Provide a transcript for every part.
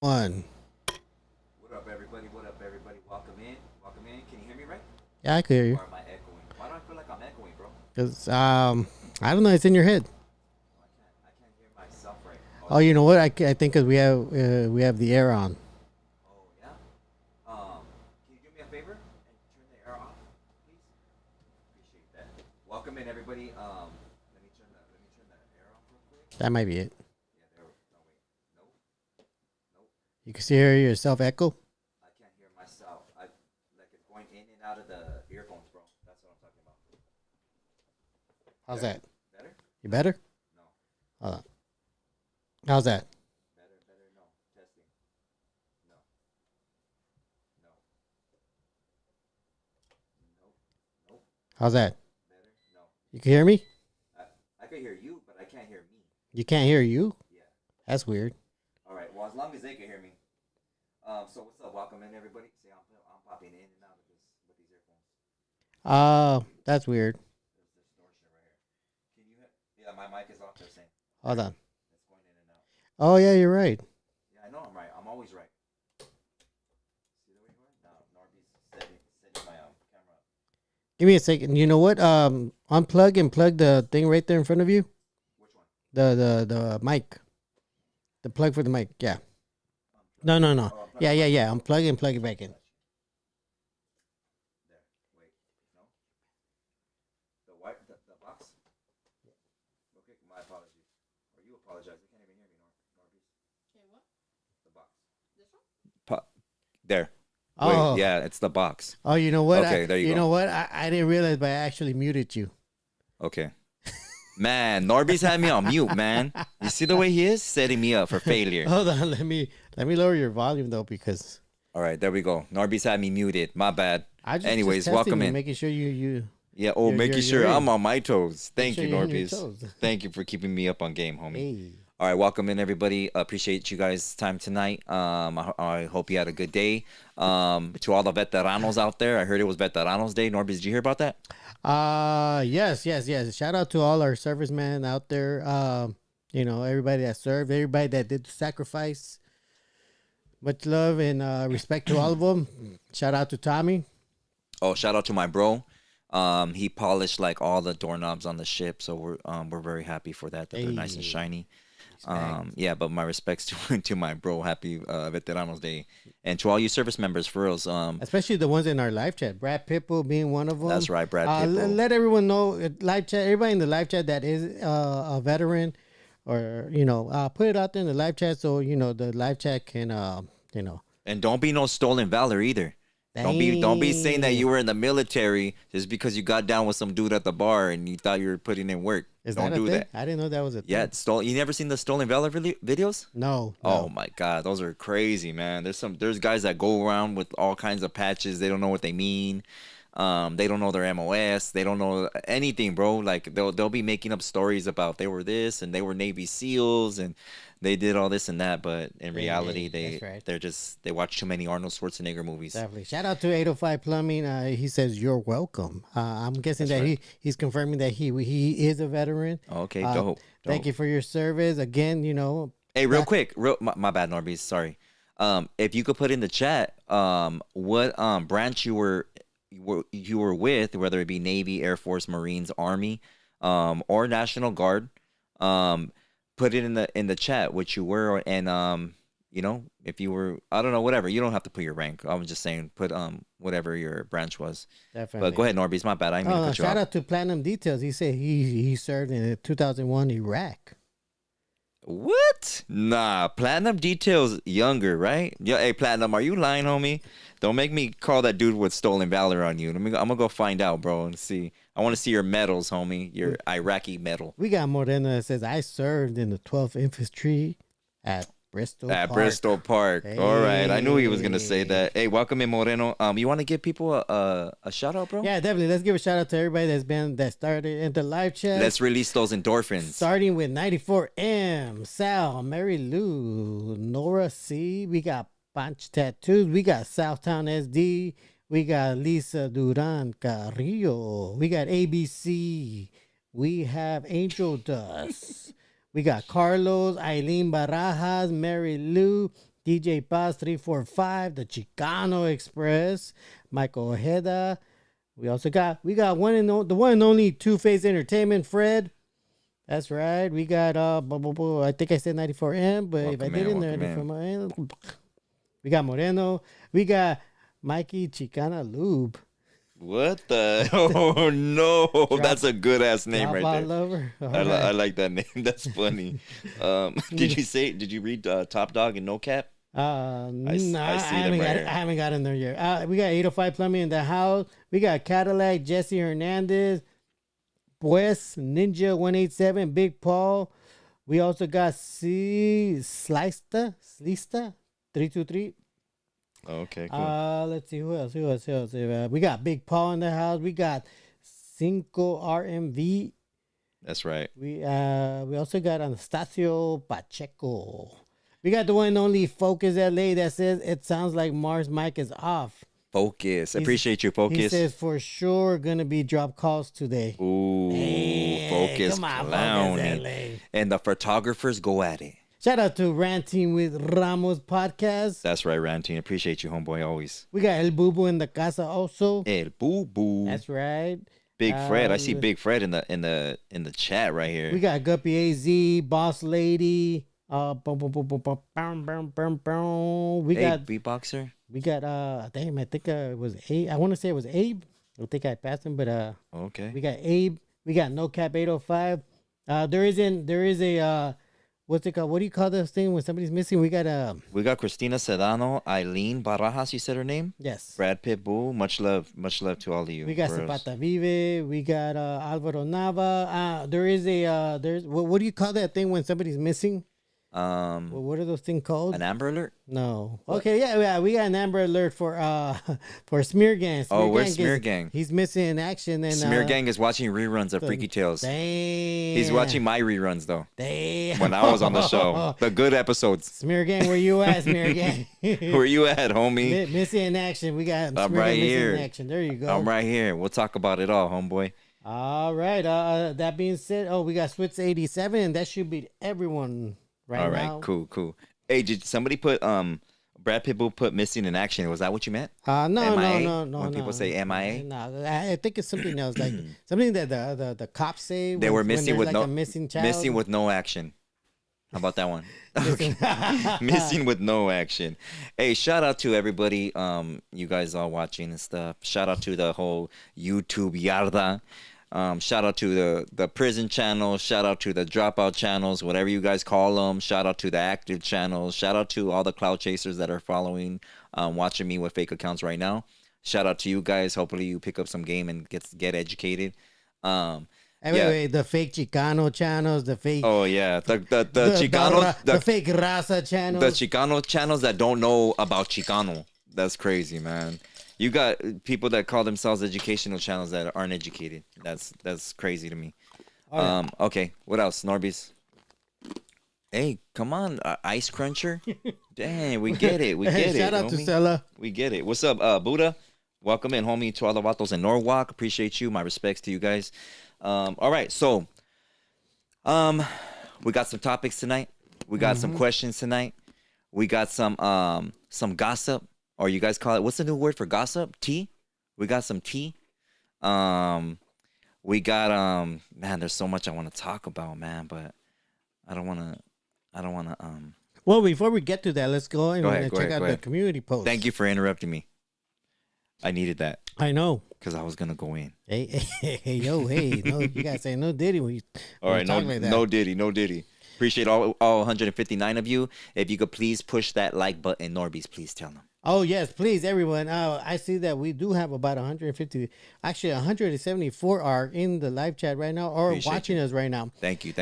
One. What up, everybody? What up, everybody? Welcome in. Welcome in. Can you hear me right? Yeah, I could hear you. Or am I echoing? Why do I feel like I'm echoing, bro? Cause I don't know. It's in your head. No, I can't hear myself right. Oh, you know what? I think cause we have the air on. Oh, yeah. Can you do me a favor and turn the air off, please? Appreciate that. Welcome in, everybody. Let me turn the air off real quick. That might be it. Yeah, there. No, wait. Nope. Nope. You can still hear yourself echo. I can't hear myself. I like it's going in and out of the earphones, bro. That's what I'm talking about. How's Better? that? Better? You better? No. Hold on. How's that? Better. No. Testing. No. No. Nope. Nope. How's that? Better? No. You can hear me? I can hear you, but I can't hear me. You can't hear you? Yeah. That's weird. All right. Well, as long as they can hear me. So what's up? Welcome in, everybody. See, I'm popping in and out of this with these earphones. That's weird. There's distortion right here. Can you hear? Yeah, my mic is off. They're saying Hold on. it's going in and out. Oh yeah, you're right. Yeah, I know I'm right. I'm always right. See the way you are? No, Norbeez setting my camera up. Give me a second. You know what? Unplug and plug the thing right there in front of you. Which one? The mic. The plug for the mic. Yeah. No. Oh, Yeah. Unplug and plug it back in. There. Wait. No. The white. The box. Okay. My apologies. Or you apologize. You can't even hear me, Norbeez. Okay, what? The box. This one? There. Oh. Wait, yeah, it's the box. Oh, you know what? Okay, there you You go. know what? I didn't realize, but I actually muted you. Okay. Man, Norbeez had me on mute, man. You see the way he is? Setting me up for failure. Hold on, let me lower your volume though, because All right, there we go. Norbeez had me muted. My bad. I just Anyways, testing welcome you, in. making sure you Yeah, oh, making sure you're I'm in. on my toes. Thank sure you, you're on your Norbeez. toes. Thank you for keeping me up on game, homie. Hey. All right, welcome in, everybody. Appreciate you guys' time tonight. I hope you had a good day. To all the veteranos out there, I heard it was Veteranos Day. Norbeez, did you hear about that? Yes. Shout out to all our servicemen out there. Everybody that served, everybody that did the sacrifice. Much love and respect to all of them. Shout out to Tommy. Oh, shout out to my bro. He polished like all the doorknobs on the ship, so we're very happy for that. That they're nice and Hey. shiny. Respect. Yeah, but my respects to my bro. Happy Veteranos Day, and to all you service members, for reals. Especially the ones in our live chat. Brad Pipple being one of them. That's right, Brad Pitbull. Let everyone know, live chat. Everybody in the live chat that is a veteran, or put it out there in the live chat so the live chat can And don't be no stolen valor either. Don't be saying that you were in the military just because you got down with some dude at the bar and you thought you were putting in work. Is Don't that a do thing? that. I didn't know that was a thing. Yeah, you never seen the stolen valor videos? No. Oh my god, those are crazy, man. There's guys that go around with all kinds of patches. They don't know what they mean. They don't know their MOS. They don't know anything, bro. Like they'll be making up stories about they were this and they were Navy SEALs and they did all this and that, but in reality that's right. they watch too many Arnold Schwarzenegger movies. Definitely. Shout out to 805 Plumbing. He says you're welcome. I'm guessing That's that right. he's confirming that he is a veteran. Okay, Uh, dope. Thank you for your service. Again, Hey, real quick, my bad, Norbeez. Sorry. If you could put in the chat, what branch you were with, whether it be Navy, Air Force, Marines, Army, or National Guard, put it in the chat what you were, and if you were, I don't know, whatever. You don't have to put your rank. I was just saying, put whatever your branch was. Definitely. But go ahead, Norbeez. My bad. I didn't mean to cut you shout off. out to Platinum Details. He said he served in 2001 Iraq. What? Nah, Platinum Details younger, right? Yeah, hey, Platinum, are you lying, homie? Don't make me call that dude with stolen valor on you. I'm gonna go find out, bro, and see. I want to see your medals, homie. Your Iraqi medal. We got Moreno that says I served in the 12th Infantry at Bristol At Park. Bristol Park. All right, I knew he was gonna say Hey. that. Hey, welcome in, Moreno. You want to give people a shout out, bro? Yeah, definitely. Let's give a shout out to everybody that started in the live chat. Let's release those endorphins. Starting with 94M, Sal, Mary Lou, Nora C. We got Punch Tattoos. We got Southtown SD. We got Lisa Duran Carrillo. We got ABC. We have Angel Dust. We got Carlos, Eileen Barajas, Mary Lou, DJ Paz 345, the Chicano Express, Michael Ojeda. We got the one and only Two-Face Entertainment, Fred. That's right. We got I think I said 94M, but if I didn't, 94M. We got Moreno. We got Mikey Chicana Lube. What the? Oh no, that's a good ass name right there. Lover. I like that name. That's funny. Did you read Top Dog and No Cap? I see them right here. I haven't got in there yet. We got 805 Plumbing in the house. We got Cadillac, Jesse Hernandez, Pues Ninja 187, Big Paul. We also got Slista 323. Okay, cool. Let's see who else. We got Big Paul in the house. We got Cinco RMV. That's right. We also got Anastasio Pacheco. We got the one and only Focus LA that says it sounds like Mars' mic is off. Focus. Appreciate you, Focus. He says for sure gonna be drop calls today. Ooh, Focus clown. And the photographers go at it. Shout out to Ranting with Ramos podcast. That's right, Ranting. Appreciate you, homeboy, always. We got El Bubu in the casa also. El Boo. That's right. Big Fred. I see Big Fred in the chat right here. We got Guppy AZ, Boss Lady. We got beatboxer. We got damn, I think it was Abe. I want to say it was Abe. I think I passed him, but okay. We got Abe. We got No Cap 805. There is a what's it called? What do you call this thing when somebody's missing? We got Christina Sedano, Eileen Barajas, you said her name? Yes. Brad Pitt Boo. Much love to all of you. We got Zapata Vive. We got Alvaro Nava. There's what do you call that thing when somebody's missing? What are those things called? An Amber Alert? No. What? Okay, yeah, we got an Amber Alert for Smear Gang. Where's Smear Gang? He's missing in action. And Smear Gang is watching reruns of Freaky Tales. Damn. He's watching my reruns though. Damn. When I was on the show, the good episodes. Smear Gang, where you at, Smear Gang? Where you at, homie? Missing in action. We got I'm right here. In action. There you go. I'm right here. We'll talk about it all, homeboy. All right. That being said, we got Switz 87, and that should be everyone. All right, now. Cool. Hey, did somebody put Brad Pitt put missing in action? Was that what you meant? No. When people say MIA, no, I think it's something else, like something that the cops say. They were missing with a missing child. Missing with no action. How about that one? Missing with no action. Hey, shout out to everybody. You guys all watching and stuff. Shout out to the whole YouTube Yarda. Shout out to the prison channel. Shout out to the dropout channels, whatever you guys call them. Shout out to the active channels. Shout out to all the cloud chasers that are following, watching me with fake accounts right now. Shout out to you guys. Hopefully you pick up some game and get educated. Anyway, the fake Chicano channels, the fake. Oh yeah, the Chicano, the fake Raza channels, the Chicano channels that don't know about Chicano. That's crazy, man. You got people that call themselves educational channels that aren't educated. That's crazy to me. Right. Okay, what else? Norbeez. Hey, come on, Ice Cruncher. Dang, we get it. Shout out to Stella. We get it. What's up, Buddha? Welcome in, homie, to all the vatos in Norwalk. Appreciate you. My respects to you guys. All right, so we got some topics tonight. We got some questions tonight. We got some gossip. Or you guys call it, what's the new word for gossip? Tea? We got some tea. We got man, there's so much I want to talk about, man, but I don't wanna Well, before we get to that, let's go and check out the community post. Thank you for interrupting me. I needed that. I know. Because I was gonna go in. Hey, no, you gotta say no Diddy when you all right, no Diddy. Appreciate all 159 of you. If you could please push that like button, Norbeez, please tell them. Oh, yes, please, everyone. I see that we do have about 150, actually 174 are in the live chat right now or Appreciate watching us right now. Thank you.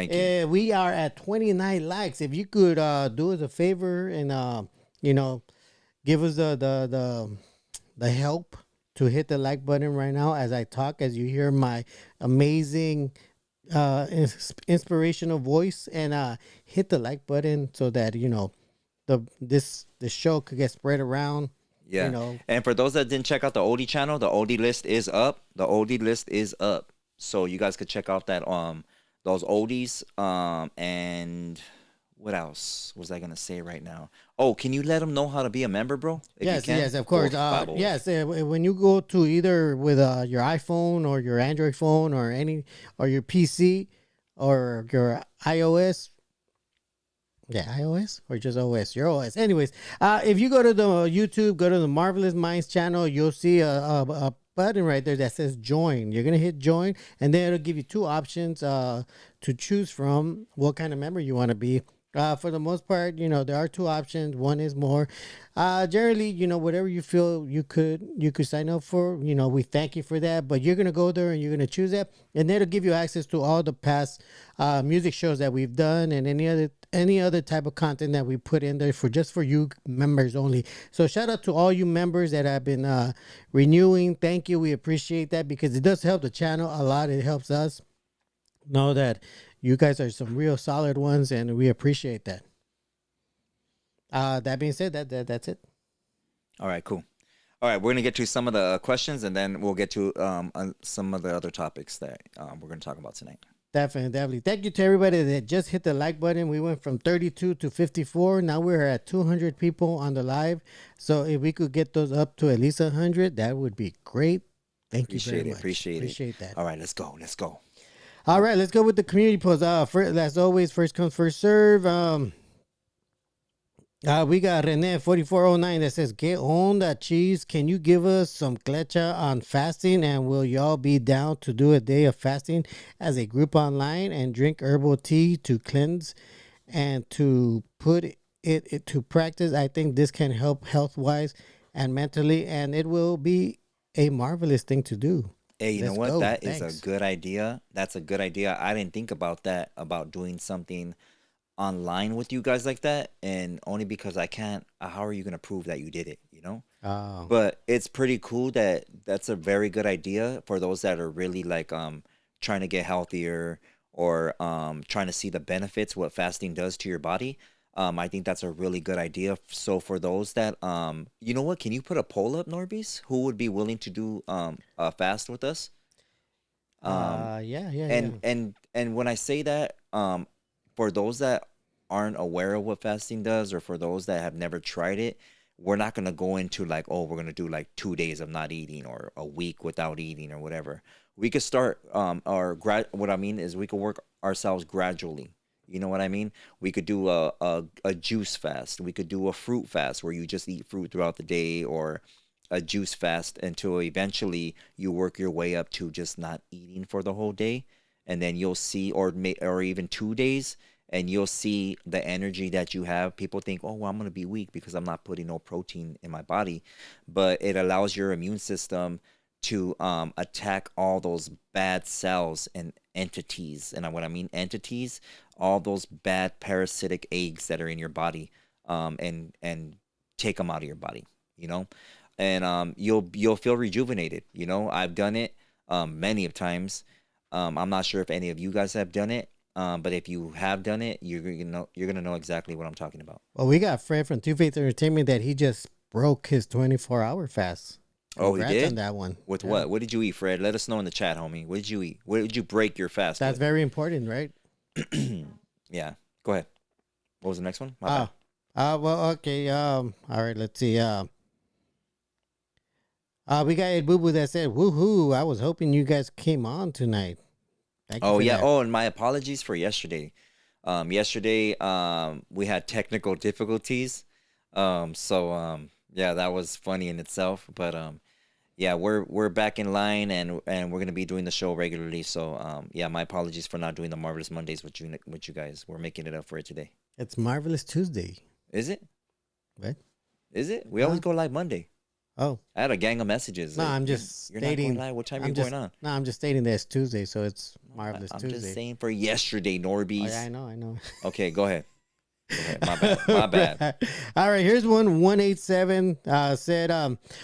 We are at 29 likes. If you could do us a favor and, give us the help to hit the like button right now as I talk, as you hear my amazing inspirational voice, and hit the like button so that, the show could get spread around. Yeah. And for those that didn't check out the oldie channel, the oldie list is up. So you guys could check out that those oldies. And What else was I gonna say right now? Oh, can you let them know how to be a member, bro? If you Yes, can? yes, of course. Por favor. Yes, when you go to either with your iPhone or your Android phone or or your PC or your iOS, yeah, iOS or just OS, your OS. Anyways, if you go to the YouTube, go to the Marvelous Minds channel, you'll see a button right there that says join. You're gonna hit join, and then it'll give you two options to choose from what kind of member you want to be. For the most part, there are two options. One is more. Generally, whatever you feel you could sign up for. We thank you for that. But you're gonna go there and you're gonna choose that, and that'll give you access to all the past music shows that we've done and any other type of content that we put in there for you members only. So shout out to all you members that have been renewing. Thank you. We appreciate that because it does help the channel a lot. It helps us know that you guys are some real solid ones, and we appreciate that. That being said, that's it. All right, cool. All right, we're gonna get to some of the questions, and then we'll get to some of the other topics that we're gonna talk about tonight. Definitely. Thank you to everybody that just hit the like button. We went from 32 to 54. Now we're at 200 people on the live. So if we could get those up to at least 100, that would be great. Thank you very much. Appreciate that. All right, let's go. All right, let's go with the community post. As always, first come, first serve. We got Rene 4409 that says, "Get on that cheese. Can you give us some clecha on fasting? And will y'all be down to do a day of fasting as a group online and drink herbal tea to cleanse and to put it to practice? I think this can help health wise and mentally, and it will be a marvelous thing to do." Hey, you Let's know what? go. That is Thanks. a good idea. That's a good idea. I didn't think about that, about doing something online with you guys like that, and only because I can't. How are you gonna prove that you did it? Oh, But it's pretty cool that that's a very good idea for those that are really like trying to get healthier or trying to see the benefits what fasting does to your body. I think that's a really good idea. So for those that you know what, can you put a poll up, Norbeez? Who would be willing to do a fast with us? yeah. And when I say that, for those that aren't aware of what fasting does, or for those that have never tried it, we're not gonna go into like, oh, we're gonna do like 2 days of not eating or a week without eating or whatever. We could start what I mean is we could work ourselves gradually. You know what I mean? We could do a juice fast. We could do a fruit fast where you just eat fruit throughout the day, or a juice fast until eventually you work your way up to just not eating for the whole day, and then you'll see, or even 2 days, and you'll see the energy that you have. People think, oh, well, I'm gonna be weak because I'm not putting no protein in my body, but it allows your immune system to attack all those bad cells and entities. And what I mean entities, all those bad parasitic eggs that are in your body, and take them out of your body, and you'll feel rejuvenated. I've done it many of times. I'm not sure if any of you guys have done it, but if you have done it, you're gonna know exactly what I'm talking about. Well, we got Fred from Two Faith Entertainment that he just broke his 24-hour fast. Oh, he Congrats did? on that one. With Yeah. what? What did you eat, Fred? Let us know in the chat, homie. What did you eat? What did you break your fast That's with? very important, right? Yeah. Go ahead. What was the next one? My Oh, bad. well, okay. All right. Let's see. We got Ed Boo Boo that said, "Woohoo! I was hoping you guys came on tonight." Thank you Oh for yeah. that. Oh, and my apologies for yesterday. Yesterday we had technical difficulties. Yeah, that was funny in itself. But yeah, we're back in line, and we're gonna be doing the show regularly. So yeah, my apologies for not doing the Marvelous Mondays with you guys. We're making it up for it today. It's Marvelous Tuesday. Is it? What? Is it? We always go live Monday. Oh, I had a gang of messages. no, like, I'm just you're stating. not going live. What time are I'm you just, going on? No, I'm just stating that it's Tuesday, so it's Marvelous I'm Tuesday. just saying for yesterday, Oh, Norbeez. yeah, I know. Okay, go ahead. Go ahead. My bad. My bad. All right, here's 187 said,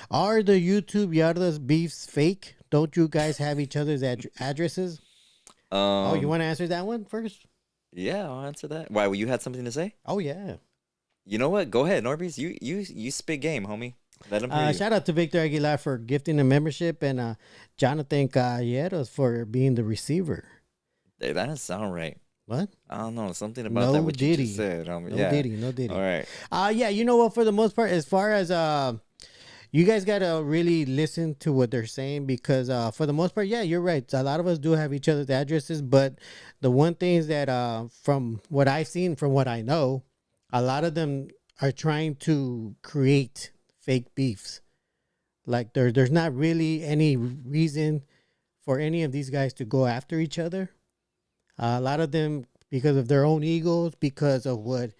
"Are the YouTube Yardas beefs fake? Don't you guys have each other's addresses?" Oh, you want to answer that one first? Yeah, I'll answer that. Why? Well, you had something to say? Oh yeah. You know what? Go ahead, Norbeez. You spit game, homie. Let him hear you. Shout out to Victor Aguilar for gifting the membership, and Jonathan Galleros for being the receiver. Hey, that doesn't sound right. What? I don't know, something about No that what you Diddy. just said. No Yeah. Diddy. No Diddy. All right. Yeah, you know what? For the most part, as far as you guys gotta really listen to what they're saying because for the most part, yeah, you're right. A lot of us do have each other's addresses, but the one thing is that from what I've seen, from what I know, a lot of them are trying to create fake beefs. Like there's not really any reason for any of these guys to go after each other. A lot of them because of their own egos, because of what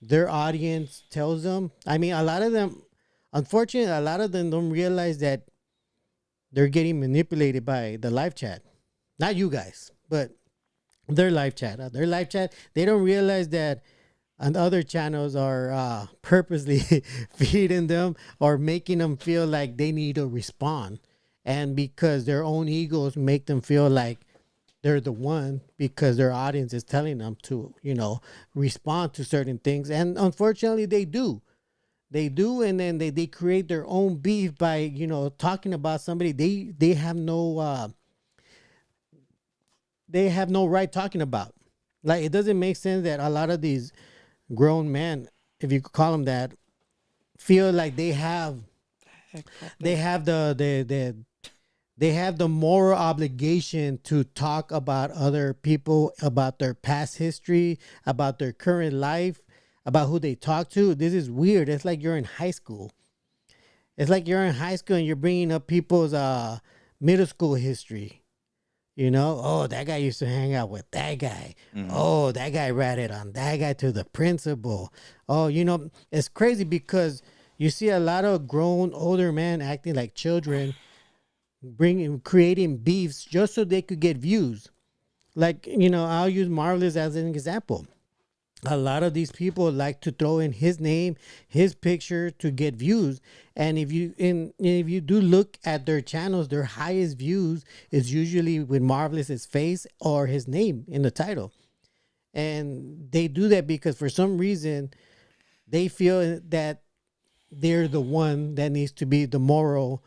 their audience tells them. I mean, a lot of them, unfortunately, a lot of them don't realize that they're getting manipulated by the live chat. Not you guys, but their live chat. Their live chat, they don't realize that and other channels are purposely feeding them or making them feel like they need to respond. And because their own egos make them feel like they're the one because their audience is telling them to, respond to certain things. And unfortunately, they do. They do. And then they create their own beef by, talking about somebody they have no right talking about. Like, it doesn't make sense that a lot of these grown men, if you could call them that, feel like they have the moral obligation to talk about other people, about their past history, about their current life, about who they talk to. This is weird. It's like you're in high school. It's like you're in high school and you're bringing up people's middle school history. Oh, that guy used to hang out with that guy. Mm-hmm. Oh, that guy ratted on that guy to the principal. Oh, it's crazy because you see a lot of grown older men acting like children, creating beefs just so they could get views. Like, I'll use Marvelous as an example. A lot of these people like to throw in his name, his picture to get views. And if you do look at their channels, their highest views is usually with Marvelous's face or his name in the title. And they do that because for some reason they feel that they're the one that needs to be the moral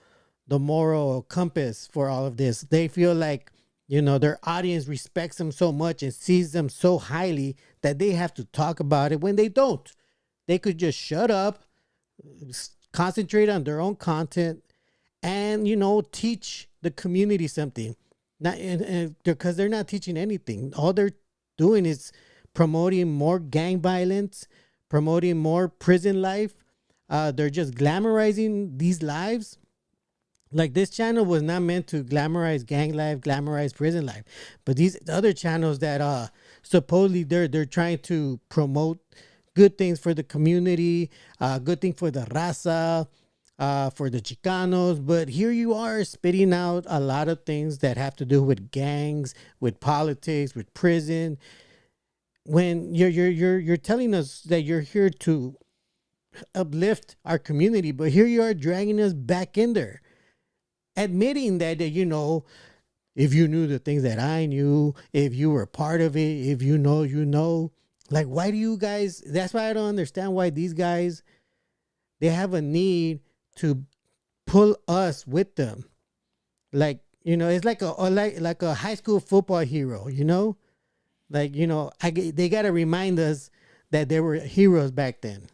compass for all of this. They feel like, their audience respects them so much and sees them so highly that they have to talk about it when they don't. They could just shut up, concentrate on their own content, and, teach the community something. Not because they're not teaching anything. All they're doing is promoting more gang violence, promoting more prison life. They're just glamorizing these lives. Like, this channel was not meant to glamorize gang life, glamorize prison life. But these other channels that supposedly they're trying to promote good things for the community, good thing for the raza, for the Chicanos. But here you are spitting out a lot of things that have to do with gangs, with politics, with prison. When you're telling us that you're here to uplift our community, but here you are dragging us back in there. Admitting that, if you knew the things that I knew, if you were part of it, if you know, like, why do you guys, that's why I don't understand why these guys, they have a need to pull us with them. Like, it's like a high school football hero, like, they got to remind us that there were heroes back then.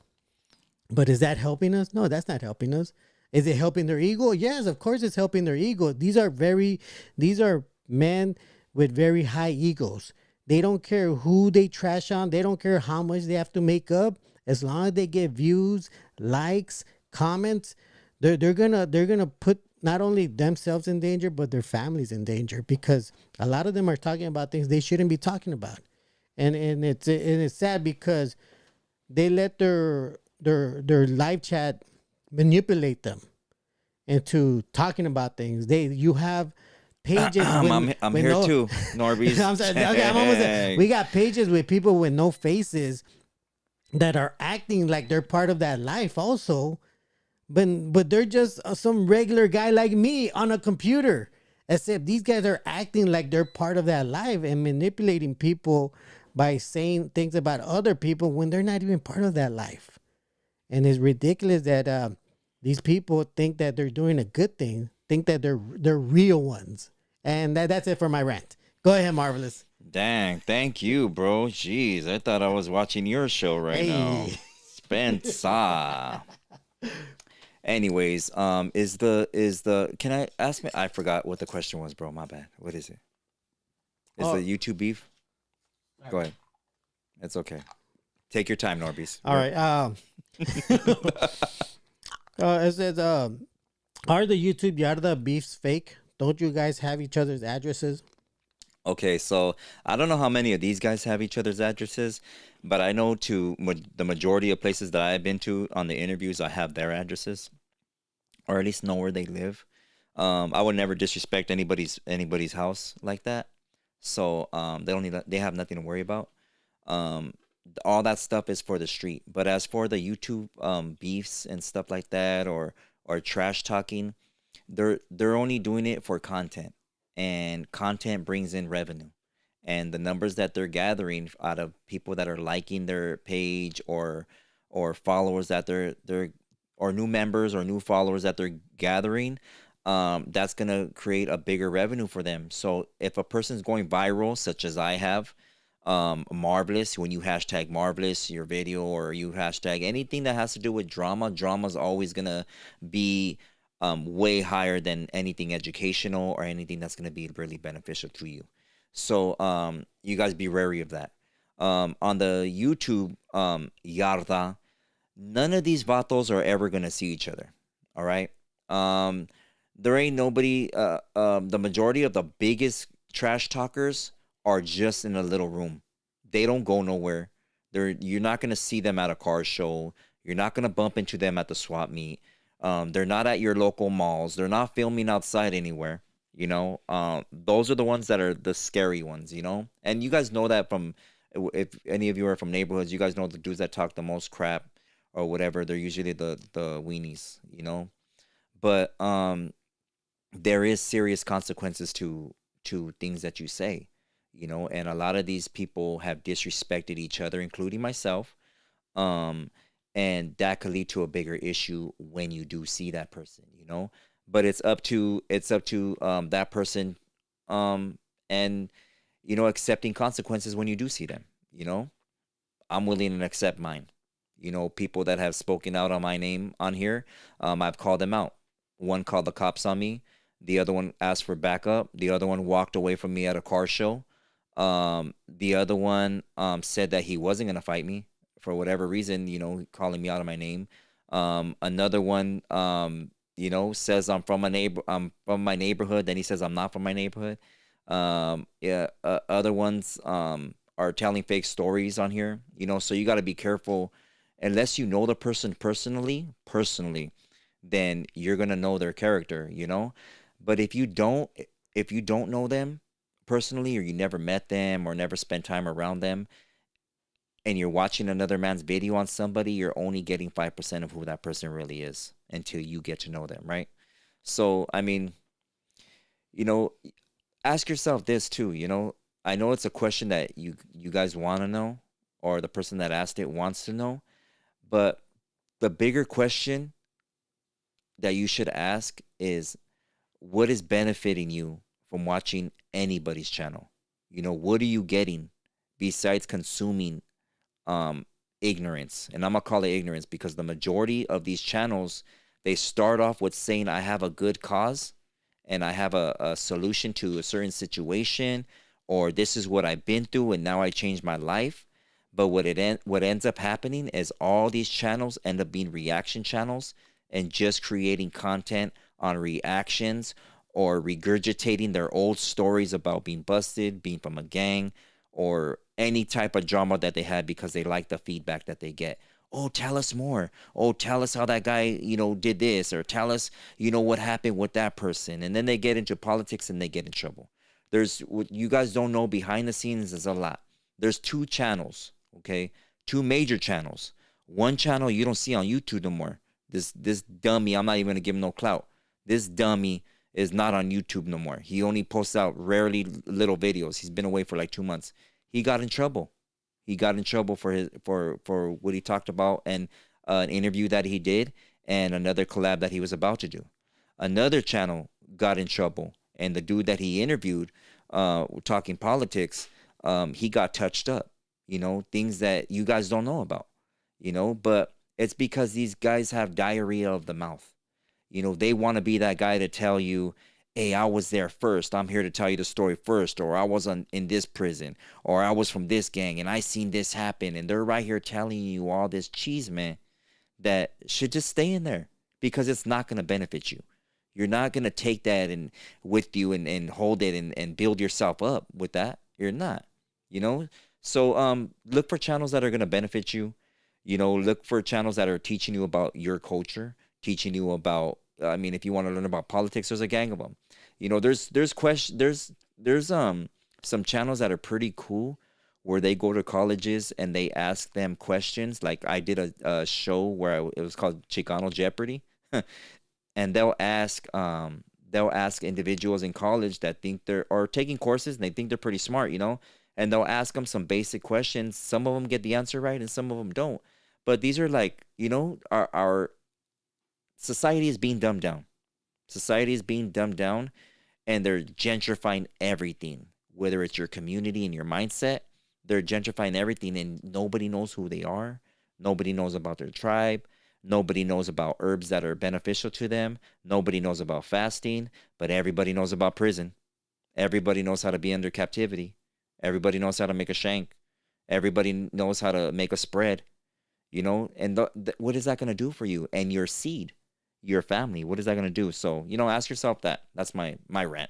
But is that helping us? No, that's not helping us. Is it helping their ego? Yes, of course it's helping their ego. These are men with very high egos. They don't care who they trash on. They don't care how much they have to make up. As long as they get views, likes, comments, they're gonna put not only themselves in danger, but their families in danger, because a lot of them are talking about things they shouldn't be talking about. And it's sad because they let their live chat manipulate them into talking about things. You have pages. I'm here too, Norbeez. I'm sorry, okay, I'm almost there. We got pages with people with no faces that are acting like they're part of that life also, but they're just some regular guy like me on a computer. Except these guys are acting like they're part of that life and manipulating people by saying things about other people when they're not even part of that life. And it's ridiculous that these people think that they're doing a good thing, think that they're real ones. And that's it for my rant. Go ahead, Marvelous. Dang, thank you, bro. Jeez, I thought I was watching your show right now. Hey. Spencer. Anyways, is the can I ask me? I forgot what the question was, bro. My bad. What is it? Is the Oh, YouTube beef? Go ahead. It's okay. Take your time, Norbeez. all right. It says, are the YouTube Yarda beefs fake? Don't you guys have each other's addresses? Okay, so I don't know how many of these guys have each other's addresses, but I know the majority of places that I've been to on the interviews, I have their addresses, or at least know where they live. I would never disrespect anybody's house like that. So they have nothing to worry about. Um, all that stuff is for the street. But as for the YouTube beefs and stuff like that, or trash talking, they're only doing it for content, and content brings in revenue. And the numbers that they're gathering out of people that are liking their page, or followers that they're or new members or new followers that they're gathering, that's gonna create a bigger revenue for them. So if a person's going viral, such as I have, marvelous, when you hashtag marvelous your video, or you hashtag anything that has to do with drama's always gonna be way higher than anything educational or anything that's gonna be really beneficial to you. So you guys be wary of that. On the YouTube, Yarda, none of these vatos are ever gonna see each other. All right. Um, there ain't nobody. The majority of the biggest trash talkers are just in a little room. They don't go nowhere. You're not gonna see them at a car show. You're not gonna bump into them at the swap meet. They're not at your local malls. They're not filming outside anywhere. Those are the ones that are the scary ones. And you guys know that from, if any of you are from neighborhoods, you guys know the dudes that talk the most crap or whatever. They're usually the weenies. But there is serious consequences to things that you say. And a lot of these people have disrespected each other, including myself. um and that could lead to a bigger issue when you do see that person. But it's up to that person, and accepting consequences when you do see them. I'm willing to accept mine. People that have spoken out on my name on here, I've called them out. One called the cops on me. The other one asked for backup. The other one walked away from me at a car show. The other one said that he wasn't gonna fight me for whatever reason, calling me out of my name. Another one, says I'm from my neighborhood. Then he says I'm not from my neighborhood. Yeah. Other ones are telling fake stories on here. So you got to be careful. Unless you know the person personally, then you're gonna know their character. But if you don't know them personally, or you never met them or never spent time around them, and you're watching another man's video on somebody, you're only getting 5% of who that person really is until you get to know them, right? So, I mean, you know, ask yourself this too. I know it's a question that you guys want to know, or the person that asked it wants to know, but the bigger question that you should ask is, what is benefiting you from watching anybody's channel? What are you getting besides consuming ignorance? And I'm gonna call it ignorance because the majority of these channels, they start off with saying, I have a good cause and I have a solution to a certain situation, or this is what I've been through and now I changed my life. But what ends up happening is all these channels end up being reaction channels, and just creating content on reactions, or regurgitating their old stories about being busted, being from a gang, or any type of drama that they had because they like the feedback that they get. Oh, tell us more. Oh, tell us how that guy, did this, or tell us, what happened with that person. And then they get into politics and they get in trouble. There's what you guys don't know behind the scenes is a lot. There's two channels, okay? Two major channels. One channel you don't see on YouTube no more. This dummy, I'm not even gonna give him no clout. This dummy is not on YouTube no more. He only posts out rarely little videos. He's been away for like 2 months. He got in trouble. He got in trouble for what he talked about, and an interview that he did, and another collab that he was about to do. Another channel got in trouble, and the dude that he interviewed, talking politics, he got touched up, things that you guys don't know about, but it's because these guys have diarrhea of the mouth. They want to be that guy to tell you, hey, I was there first. I'm here to tell you the story first. Or I was in this prison. Or I was from this gang and I seen this happen. And they're right here telling you all this cheese, man, that should just stay in there because it's not going to benefit you. You're not going to take that and with you and hold it and build yourself up with that. You're not, So look for channels that are going to benefit you. Look for channels that are teaching you about your culture, teaching you about, if you want to learn about politics, there's a gang of them. There's some channels that are pretty cool where they go to colleges and they ask them questions. Like I did a show where it was called Chicano Jeopardy. And they'll ask individuals in college that think or taking courses and they think they're pretty smart, and they'll ask them some basic questions. Some of them get the answer right and some of them don't. But these are like, our society is being dumbed down. Society is being dumbed down and they're gentrifying everything, whether it's your community and your mindset. They're gentrifying everything and nobody knows who they are. Nobody knows about their tribe. Nobody knows about herbs that are beneficial to them. Nobody knows about fasting, but everybody knows about prison. Everybody knows how to be under captivity. Everybody knows how to make a shank. Everybody knows how to make a spread, and what is that going to do for you and your seed, your family? What is that going to do? So, ask yourself that. That's my rant.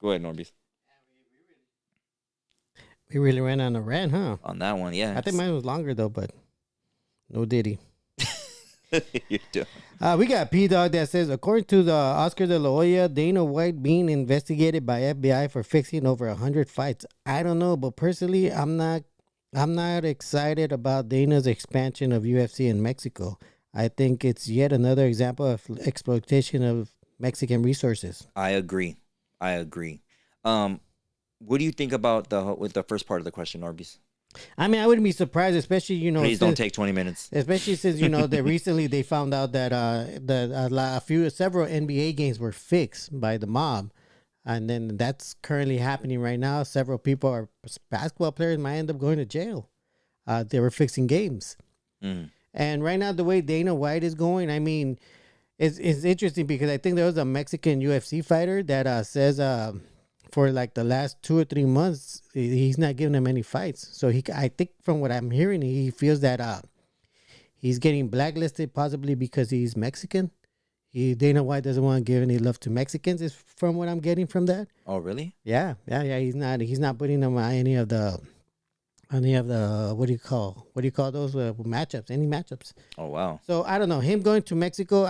Go ahead, Norbeez. We really ran on a rant, huh? On that one, yeah. I think mine was longer though, but no diddy. You do. We got P-Dog that says, according to the Oscar de la Hoya, Dana White being investigated by FBI for fixing over 100 fights. I don't know, but personally, I'm not excited about Dana's expansion of UFC in Mexico. I think it's yet another example of exploitation of Mexican resources. I agree. What do you think about with the first part of the question, Norbeez? I wouldn't be surprised, especially, Please don't take 20 minutes. Especially since, that recently they found out that several NBA games were fixed by the mob. And then that's currently happening right now. Several basketball players might end up going to jail. They were fixing games. And right now, the way Dana White is going, it's interesting because I think there was a Mexican UFC fighter that says for like the last 2 or 3 months, he's not giving them any fights. So I think from what I'm hearing, he feels that he's getting blacklisted possibly because he's Mexican. Dana White doesn't want to give any love to Mexicans, is from what I'm getting from that. Oh, really? Yeah. He's not putting them on any of the what do you call those matchups? Any matchups? Oh, wow. So I don't know, him going to Mexico.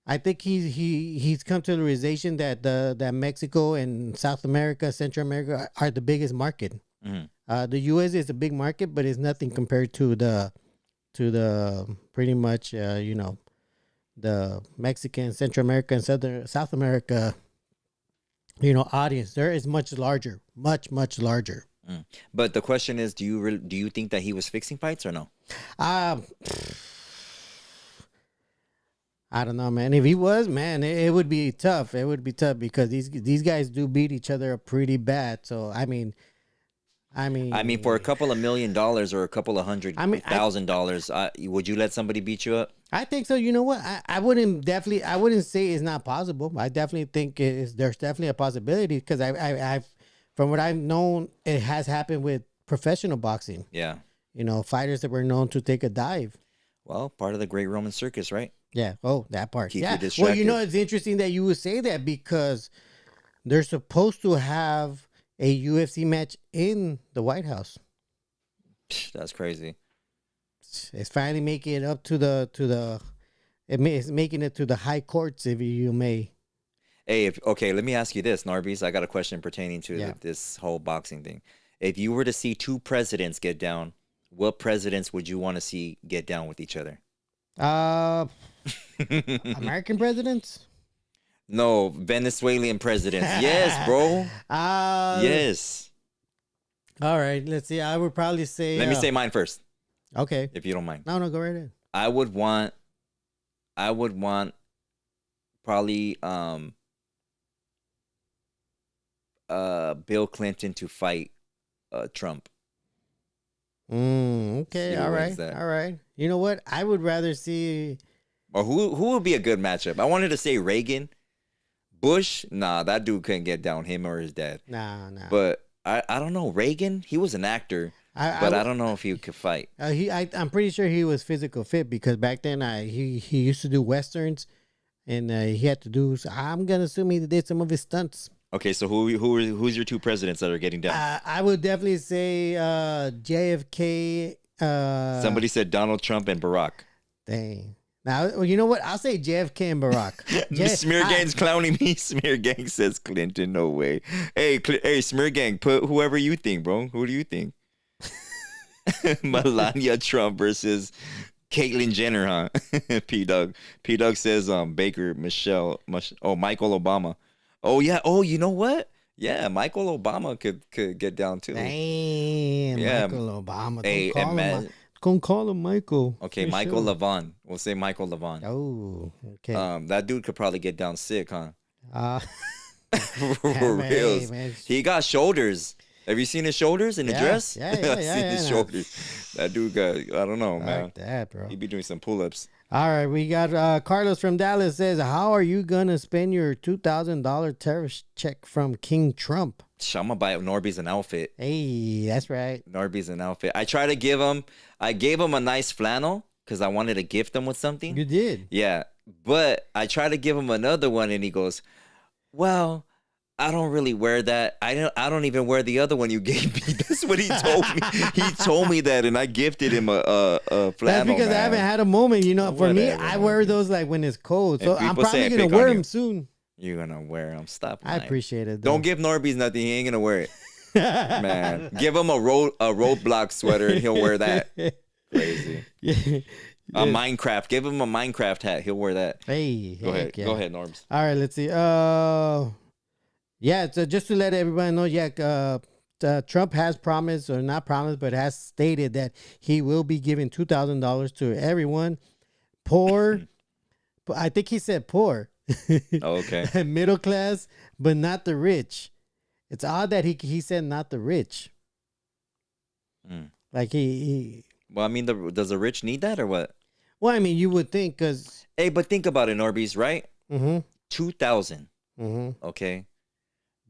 I think he's come to the realization that Mexico and South America, Central America are the biggest market. Mm-hmm. The U.S. is a big market, but it's nothing compared to the pretty much the Mexican, Central America, and South America audience. There is much larger, much larger. But the question is, do you think that he was fixing fights or no? I don't know, man. If he was, man, it would be tough. It would be tough because these guys do beat each other up pretty bad. So for a couple of $1 million or a couple of $100,000, would you let somebody beat you up? I think so. You know what? I wouldn't say it's not possible. I definitely think there's definitely a possibility because I've from what I've known, it has happened with professional boxing. Yeah. Fighters that were known to take a dive. Well, part of the great Roman circus, right? Yeah. Oh, that part. Keep yeah. you distracted. Well, it's interesting that you would say that because they're supposed to have a UFC match in the White House. That's crazy. It's finally making it up it's making it to the high courts, if you may. Hey, let me ask you this, Norbeez. I got a question pertaining to this whole boxing thing. If you were to see 2 presidents get down, what presidents would you want to see get down with each other? American presidents? No, Venezuelan presidents. Yes, bro. Yes. All right. Let's see. I would probably say. Let me say mine first. Okay. If you don't mind. No, go right ahead. I would want probably Bill Clinton to fight Trump. Okay, See who all wins right, that. all right. You know what? I would rather see. Or who would be a good matchup? I wanted to say Reagan. Bush, nah, that dude couldn't get down, him or his dad. Nah, nah. But I don't know. Reagan, he was an actor, but I don't know if he could fight. I'm pretty sure he was physical fit because back then he used to do westerns, and he had to do. So I'm gonna assume he did some of his stunts. Okay, so who's your two presidents that are getting down? I would definitely say JFK. Somebody said Donald Trump and Barack. Dang. Now, well, you know what? I'll say JFK and Barack. Smear Gang's clowning me. Smear Gang says Clinton. No way. Hey, Smear Gang, put whoever you think, bro. Who do you think? Melania Trump versus Caitlyn Jenner, huh? P Doug says Baker Michelle. Michael Obama. Oh yeah. Oh, you know what? Yeah, Michael Obama could get down too. Damn, Yeah. Michael Obama. Hey, Don't call him Michael. okay, for Michael sure. Levon. We'll say Michael Levon. Oh, okay. That dude could probably get down sick, huh? For For reals. He got shoulders. Have you seen his shoulders in the Yeah, dress? yeah, I've yeah, seen his yeah. shoulders. That dude got, I don't know, man. like that, bro. He be doing some pull-ups. All right, we got Carlos from Dallas says, "How are you gonna spend your $2,000 terrorist check from King Trump?" I'm gonna buy Norbeez an outfit. Hey, that's right. Norbeez an outfit. I gave him a nice flannel because I wanted to gift him with something. You did. Yeah, but I tried to give him another one, and he goes, "Well, I don't really wear that. I don't even wear the other one you gave me." That's what he told me. He told me that, and I gifted him a flannel. That's because man. I haven't had a moment. You know, for me, Whatever, I wear those like when it's cold. So And I'm people say probably I gonna pick on wear you. them soon. You're gonna wear them. Stop. I lying. appreciate it. Though. Don't give Norbeez nothing. He ain't gonna wear it, man. Give him a roadblock sweater, and he'll wear that. Crazy. Yeah. A Minecraft. Give him a Minecraft hat. He'll wear that. Hey, Go ahead. yeah. Go ahead, Norbs. All right, let's see. Yeah. So just to let everybody know, Trump has promised, or not promised, but has stated that he will be giving $2,000 to everyone, poor. I think he said poor. Oh, okay. Middle class, but not the rich. It's odd that he said not the rich. Mm. Like he Well, I mean, does the rich need that or what? well, I mean, you would think because. Hey, but think about it, Norbeez, right? Mm-hmm. 2,000. Mm-hmm. Okay.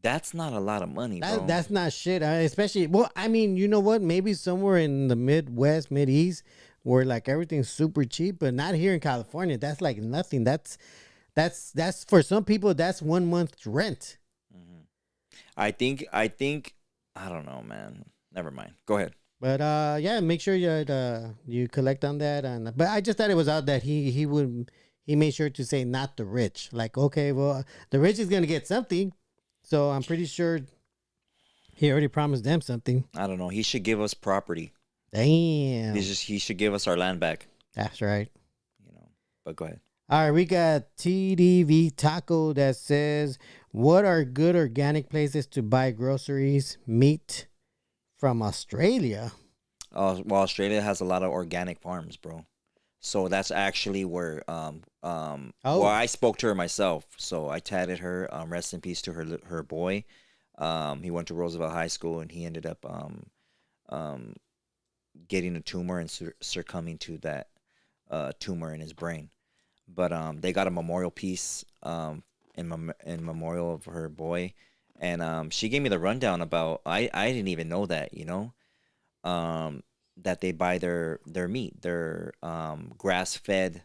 That's not a lot of money, bro. That's not shit. Especially, well, I mean, you know what? Maybe somewhere in the Midwest, Mideast, where like everything's super cheap, but not here in California. That's like nothing. That's for some people. That's 1 month's rent. Mhm. I think. I don't know, man. Never mind. Go ahead. But yeah, make sure you collect on that. But I just thought it was odd that he made sure to say not the rich. Like, okay, well, the rich is gonna get something, so I'm pretty sure he already promised them something. I don't know. He should give us property. Damn, He should give us our land back. that's right. You know. But go ahead. All right, we got TDV Taco that says, "What are good organic places to buy groceries, meat from Australia?" Well, Australia has a lot of organic farms, bro. So that's actually where well, I spoke to her myself. So I tatted her. Rest in peace to her boy. He went to Roosevelt High School, and he ended up getting a tumor and succumbing to that tumor in his brain. But they got a memorial piece in memorial of her boy, and she gave me the rundown about. I didn't even know that, you know, that they buy their meat, their grass fed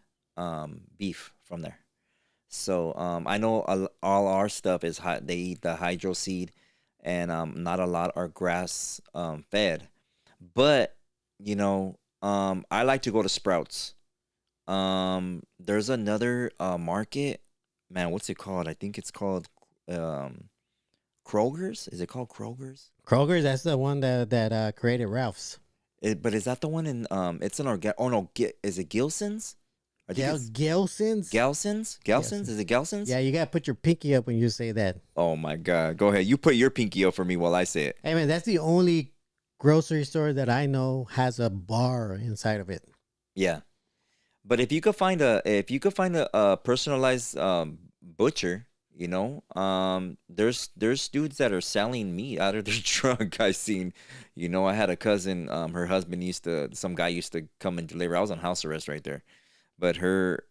beef from there. So I know all our stuff is they eat the hydro seed, and not a lot are grass fed, but you know, I like to go to Sprouts. There's another market, man. What's it called? I think it's called Kroger's. Is it called Kroger's? Kroger's, that's the one that created Ralph's. But is that the one in it's an Oh no, is it Gilson's? I think it's Gelson's? Gelson's. Is it Gelson's? Yeah, you gotta put your pinky up when you say that. Oh my God. Go ahead. You put your pinky up for me while I say it. Hey man, that's the only grocery store that I know has a bar inside of it. Yeah. But if you could find a personalized butcher, You know, there's dudes that are selling meat out of their trunk. I seen, you know, I had a cousin. Her husband some guy used to come and deliver. I was on house arrest right there, but her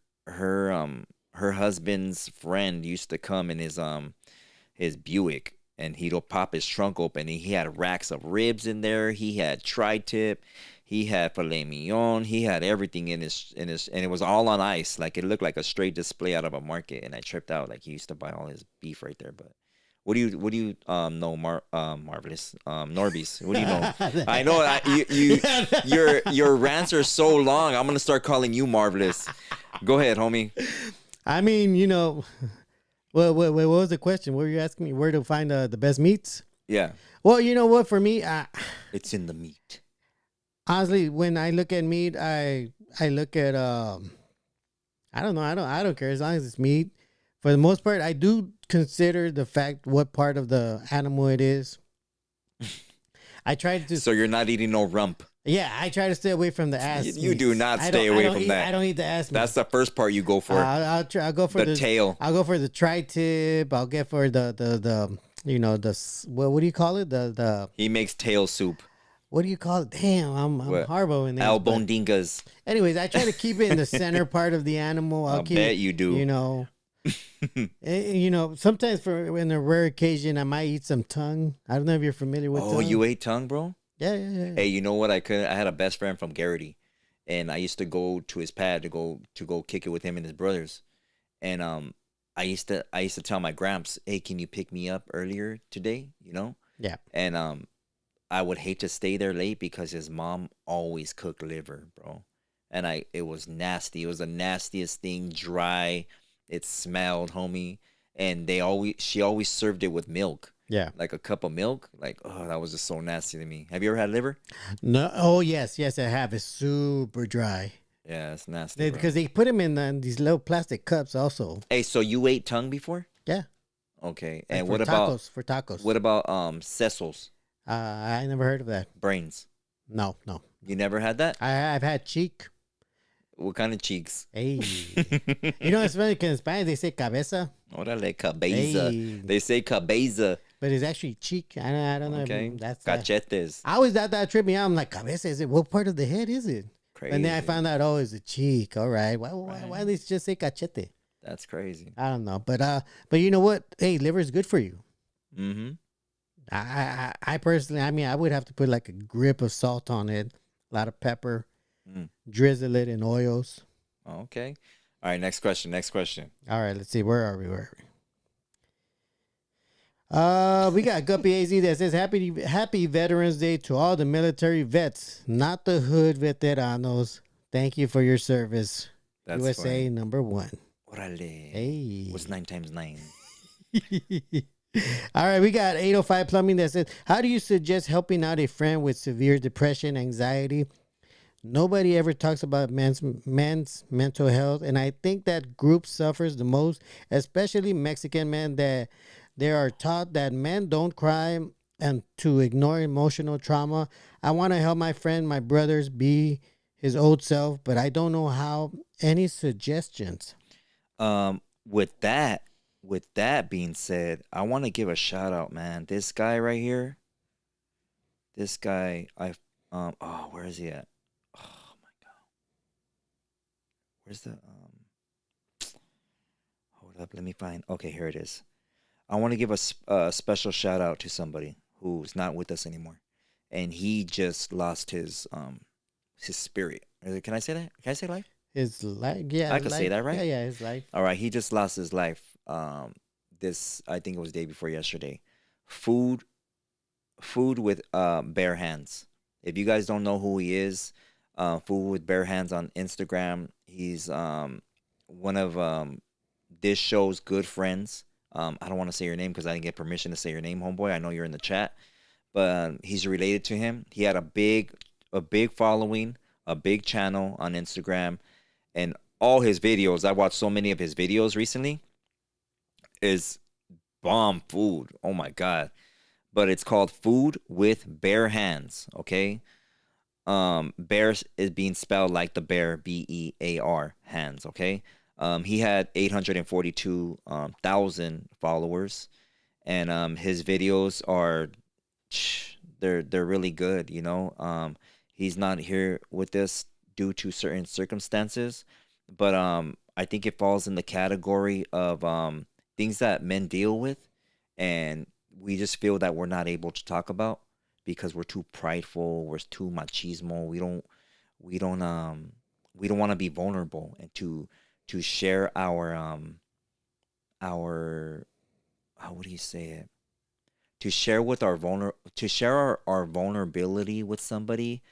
husband's friend used to come in his Buick, and he'd pop his trunk open, and he had racks of ribs in there. He had tri-tip, he had filet mignon, he had everything and it was all on ice. Like it looked like a straight display out of a market, and I tripped out. Like he used to buy all his beef right there. But what do you know, Marvelous Norbeez? What do you know? I know your rants are so long. I'm gonna start calling you Marvelous. Go ahead, homie. I mean, you know, what was the question? What were you asking me? Where to find the best meats? Yeah, Well, you know what? For me, it's in the meat. honestly, when I look at meat, I look at I don't know. I don't care as long as it's meat. For the most part, I do consider the fact what part of the animal it is. I try to. So you're not eating no rump. Yeah, I try to stay away from the ass. You do meats. not I stay don't- away I don't from eat- that. I don't eat the ass. That's the first part you go for. I'll try. I'll go for the tail. I'll go for the tri-tip. I'll get for the you know what do you call it? The He makes tail soup. what do you call it? Damn, I'm What? horrible in this. but Albondingas. anyways, I try to keep it in the center part of the animal. I keep bet it, you do. You know. You know, sometimes for in a rare occasion, I might eat some tongue. I don't know if you're familiar with. Oh, tongue. you ate tongue, bro? Yeah. Hey, you know what? I had a best friend from Garrity, and I used to go to his pad to go kick it with him and his brothers. And I used to tell my gramps, "Hey, can you pick me up earlier today?" You know? Yeah. And I would hate to stay there late because his mom always cooked liver, bro. And it was nasty. It was the nastiest thing, dry. It smelled, homie. And she always served it with milk. Yeah. Like a cup of milk. Like, oh, that was just so nasty to me. Have you ever had liver? No. Oh yes, I have. It's super dry. Yeah, it's nasty. Bro. Because they put them in these little plastic cups also. Hey, so you ate tongue before? Yeah. Okay. Like And for what about tacos? For tacos. what about Cecil's I never heard of that. brains? No. You never had that? I've had cheek. What kind of cheeks? Hey. You know, it's funny because in Spanish they say cabeza, Órale, cabeza. Hey. They say cabeza. but it's actually cheek. I don't know. Okay. If that's Cachetes. I always thought that tripped me out. I'm like, cabeza, is it what part of the head is it? Crazy. And then I found out, oh, it's a cheek. All right. Why they just say cachete? That's crazy. I don't know. But you know what? Hey, liver is good for you. Mm-hmm. I personally, I mean, I would have to put like a grip of salt on it, a lot of pepper, drizzle it in oils. Okay. All right. Next question. All right, let's see. Where are we? We got Guppy AZ that says Happy Veterans Day to all the military vets, not the hood veteranos. Thank you for your service. That's USA funny. number 1. Órale. Hey. What's 9 times 9? All right, we got 805 Plumbing that says, how do you suggest helping out a friend with severe depression, anxiety? Nobody ever talks about men's mental health, and I think that group suffers the most, especially Mexican men, that they are taught that men don't cry and to ignore emotional trauma. I want to help my friend, my brothers, be his old self, but I don't know how. Any suggestions? With that being said, I want to give a shout out, man. This guy right here. This guy, where is he at? Oh my god. Where's the Hold up, let me find. Okay, here it is. I want to give a special shout out to somebody who's not with us anymore, and he just lost his spirit. Can I say that? Can I say life? His life, yeah. I can say that, right? Yeah, his life. All right, he just lost his life. This I think it was day before yesterday. Food with bare hands. If you guys don't know who he is, Food with Bare Hands on Instagram. He's one of this show's good friends. I don't want to say your name because I didn't get permission to say your name, homeboy. I know you're in the chat, but he's related to him. He had a big following, a big channel on Instagram, and all his videos. I watched so many of his videos recently. Is bomb food. Oh my god! But it's called Food with Bare Hands. Okay. Bear is being spelled like the bear, BEAR, hands. Okay. He had 842,000 followers, and his videos are they're really good. He's not here with us due to certain circumstances, but I think it falls in the category of things that men deal with, and we just feel that we're not able to talk about because we're too prideful, we're too machismo. We don't we don't want to be vulnerable and to share our how would you say it, to share with to share our vulnerability with somebody.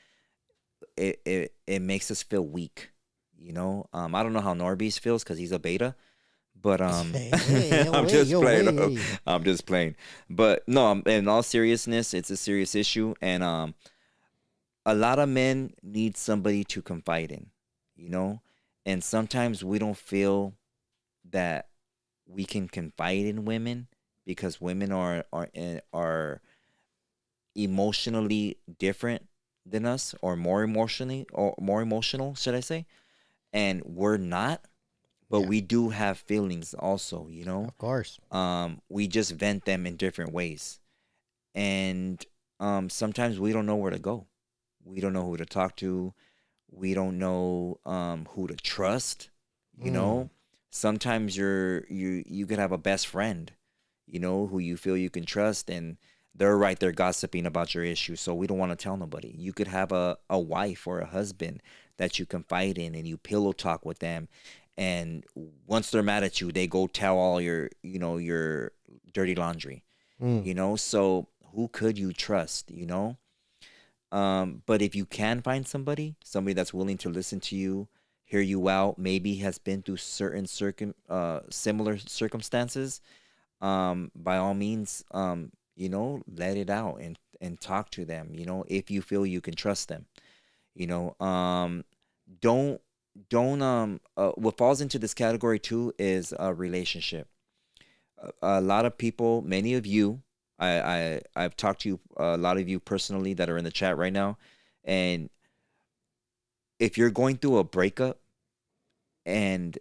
It makes us feel weak. I don't know how Norbeez feels because he's a beta, but Hey, yo, I'm hey, just yo, playing. hey. I'm just playing. But no, in all seriousness, it's a serious issue, and a lot of men need somebody to confide in, you know, and sometimes we don't feel that we can confide in women because women are emotionally different than us, or more emotional, should I say? And we're not, but Yeah, we do have feelings also, of course. we just vent them in different ways, and sometimes we don't know where to go. We don't know who to talk to. We don't know who to trust. You Mm, know, sometimes you could have a best friend, who you feel you can trust, and they're right there gossiping about your issues. So we don't want to tell nobody. You could have a wife or a husband that you confide in, and you pillow talk with them. And once they're mad at you, they go tell all your dirty laundry. mm. So who could you trust? But if you can find somebody that's willing to listen to you, hear you out, maybe has been through certain similar circumstances, by all means, let it out and talk to them, if you feel you can trust them. You know, don't what falls into this category too is a relationship. A lot of people, many of you, I've talked to you, a lot of you personally that are in the chat right now, and if you're going through a breakup and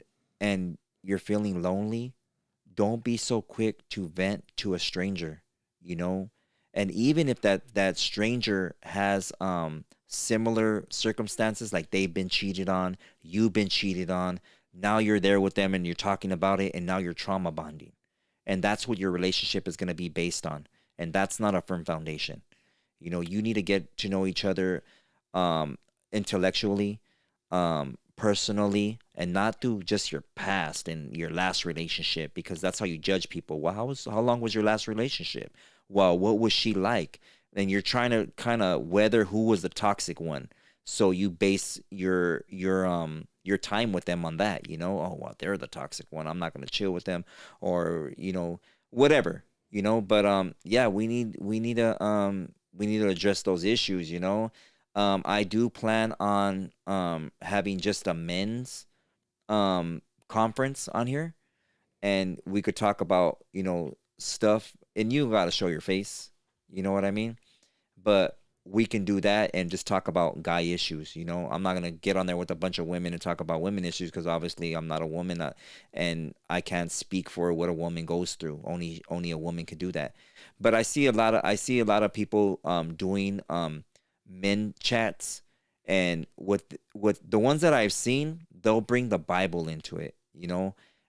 you're feeling lonely, don't be so quick to vent to a stranger, you know? And even if that stranger has similar circumstances, like they've been cheated on, you've been cheated on, now you're there with them and you're talking about it, and now you're trauma bonding. And that's what your relationship is going to be based on. And that's not a firm foundation. You need to get to know each other intellectually, personally, and not through just your past and your last relationship, because that's how you judge people. Well, how long was your last relationship? Well, what was she like? And you're trying to kind of whether who was the toxic one. So you base your time with them on that, Oh, well, they're the toxic one. I'm not going to chill with them, or whatever, But yeah, we need to address those issues, I do plan on having just a men's conference on here, and we could talk about stuff, and you got to show your face, you know what I mean? But we can do that and just talk about guy issues. I'm not gonna get on there with a bunch of women and talk about women issues, because obviously I'm not a woman, and I can't speak for what a woman goes through. Only a woman could do that. But I see a lot of people doing men chats, and with the ones that I've seen, they'll bring the Bible into it,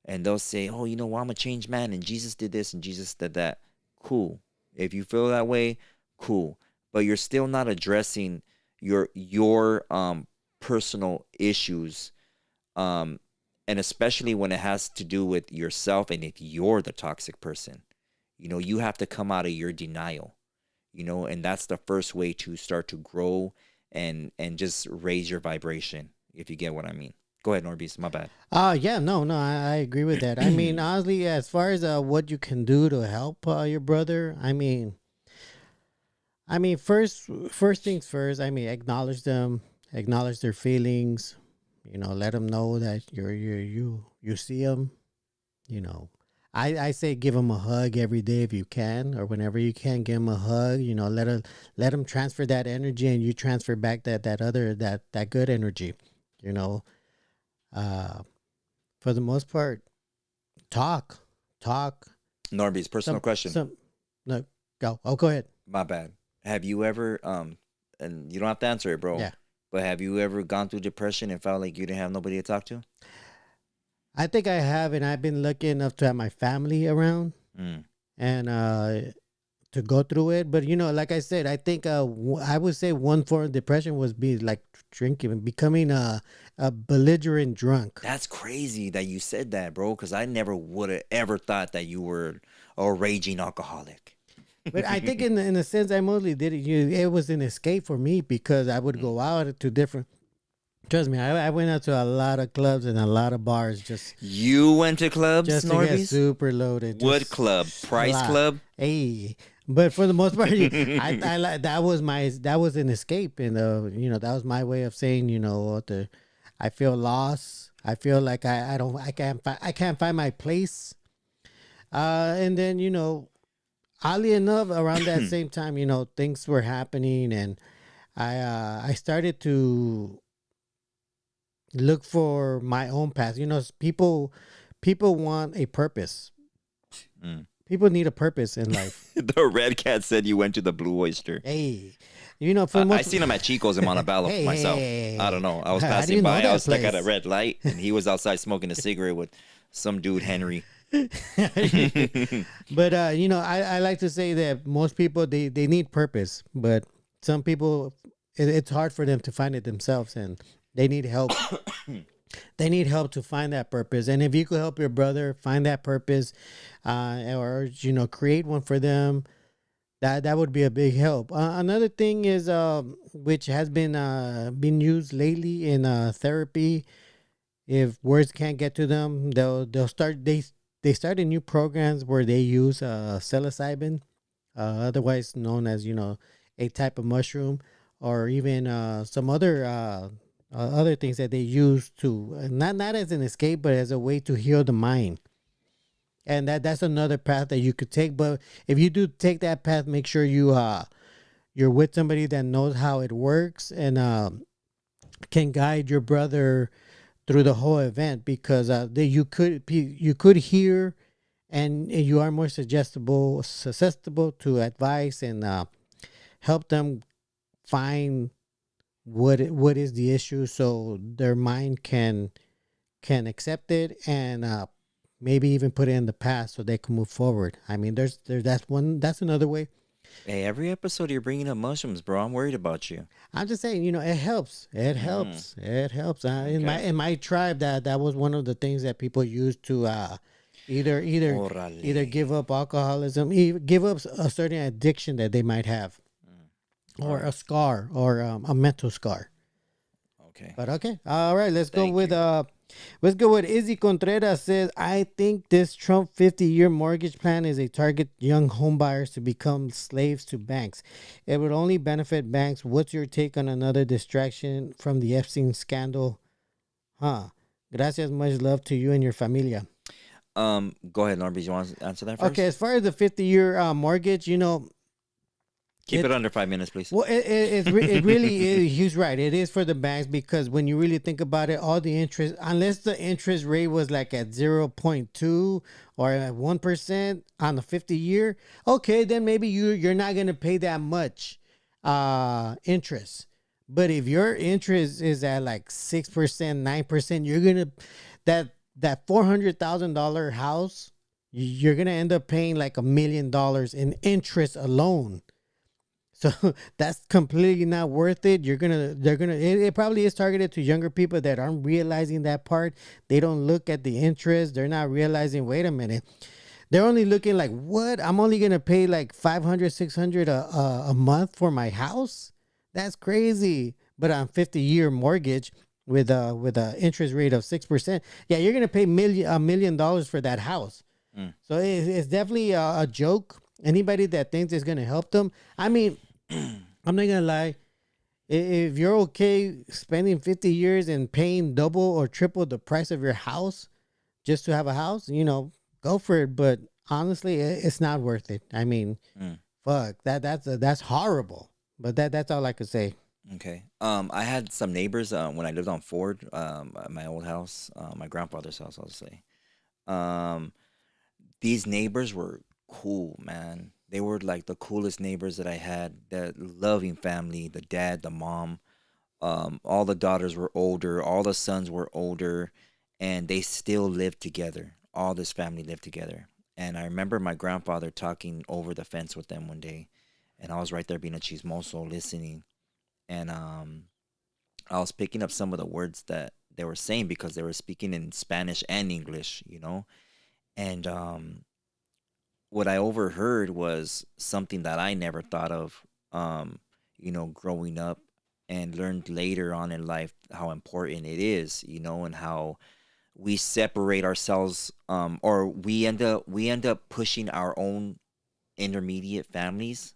and they'll say, oh, well, I'm a changed man, and Jesus did this and Jesus did that. Cool. If you feel that way, cool. But you're still not addressing your personal issues, um and especially when it has to do with yourself, and if you're the toxic person, you have to come out of your denial, and that's the first way to start to grow and just raise your vibration, if you get what I mean. Go ahead, Norbeez, my bad. Yeah, no, I agree with that. I mean, honestly, as far as what you can do to help your brother, first things first. I mean, acknowledge them, acknowledge their feelings. Let them know that you see them. You know, I say give them a hug every day if you can, or whenever you can, give them a hug. Let them transfer that energy, and you transfer back that good energy. You know, uh, for the most part, talk. Norbeez, personal question. No, go. Oh, go ahead. My bad. Have you ever and you don't have to answer it, bro. Yeah. But have you ever gone through depression and felt like you didn't have nobody to talk to? I think I have, and I've been lucky enough to have my family around and to go through it. But like I said, I think I would say one form of depression was be like drinking, becoming a belligerent drunk. That's crazy that you said that, bro. Because I never would have ever thought that you were a raging alcoholic. But I think in a sense, I mostly did it. It was an escape for me because I would go out to different. Trust me, I went out to a lot of clubs and a lot of bars You went to clubs, just to get Norbeez? super loaded. What club? Price Club? Hey, but for the most part, I like that was an escape, and that was my way of saying, I feel lost. I feel like I can't find my place. And then oddly enough, around that same time, things were happening, and I started to look for my own path. People want a purpose. People need a purpose in life. The red cat said you went to the Blue Oyster. Hey, I seen him at Chico's in Montebello myself. Hey. I don't know. I was How do passing you know by. I that was stuck at a place? red light, and he was outside smoking a cigarette with some dude, Henry. But I like to say that most people they need purpose, but some people it's hard for them to find it themselves, and they need help. They need help to find that purpose, and if you could help your brother find that purpose, or create one for them, that would be a big help. Another thing is which has been used lately in therapy. If words can't get to them, they'll start they started new programs where they use psilocybin, otherwise known as a type of mushroom, or even some other things that they use to not as an escape, but as a way to heal the mind. And that's another path that you could take. But if you do take that path, make sure you're with somebody that knows how it works and can guide your brother through the whole event, because you could hear, and you are more susceptible to advice and help them find what is the issue, so their mind can accept it and maybe even put it in the past so they can move forward. I mean, that's another way. Hey, every episode you're bringing up mushrooms, bro. I'm worried about you. I'm just saying, it helps. It helps. It helps. In my tribe, that was one of the things that people used to either give up alcoholism, give up a certain addiction that they might have, or a scar, or a mental scar. Okay. But okay, all right. Let's go Thank with you. Let's go with Izzy Contreras. Says, I think this Trump 50-year mortgage plan is a target young homebuyers to become slaves to banks. It would only benefit banks. What's your take on another distraction from the Epstein scandal? Gracias, much love to you and your familia. Go ahead, Norbeez. You want to answer that first? Okay, as far as the 50-year mortgage, Keep it under 5 minutes, please. well, it really is. He's right. It is for the banks, because when you really think about it, all the interest, unless the interest rate was like at 0.2 or at 1% on the 50-year, okay, then maybe you're not going to pay that much interest. But if your interest is at like 6%, 9%, you're going to, that $400,000 house, you're going to end up paying like $1 million in interest alone. So that's completely not worth it. It probably is targeted to younger people that aren't realizing that part. They don't look at the interest. They're not realizing, wait a minute. They're only looking like, what? I'm only going to pay like $500, $600 a month for my house? That's crazy. But on 50-year mortgage with a interest rate of 6%, yeah, you're going to pay $1 million for that house. So it's definitely a joke. Anybody that thinks it's going to help them, I mean, I'm not going to lie. If you're okay spending 50 years and paying double or triple the price of your house just to have a house, go for it. But honestly, it's not worth it. I mean, fuck, that's horrible. But that's all I could say. Okay. I had some neighbors when I lived on Ford, at my old house, my grandfather's house, I'll say. Um, these neighbors were cool, man. They were like the coolest neighbors that I had. The loving family, the dad, the mom. All the daughters were older, all the sons were older, and they still lived together. All this family lived together. And I remember my grandfather talking over the fence with them one day, and I was right there being a chismoso listening. And I was picking up some of the words that they were saying because they were speaking in Spanish and English, you know. And what I overheard was something that I never thought of, um, growing up, and learned later on in life how important it is, and how we separate ourselves, or we end up pushing our own intermediate families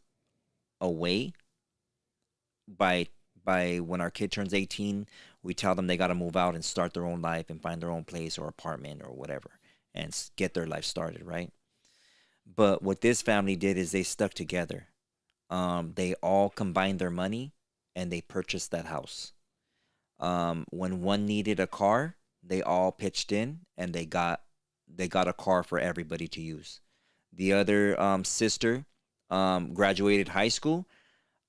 away by when our kid turns 18, we tell them they got to move out and start their own life and find their own place or apartment or whatever, and get their life started, right? But what this family did is they stuck together. They all combined their money and they purchased that house. When one needed a car, they all pitched in and they got a car for everybody to use. The other sister graduated high school.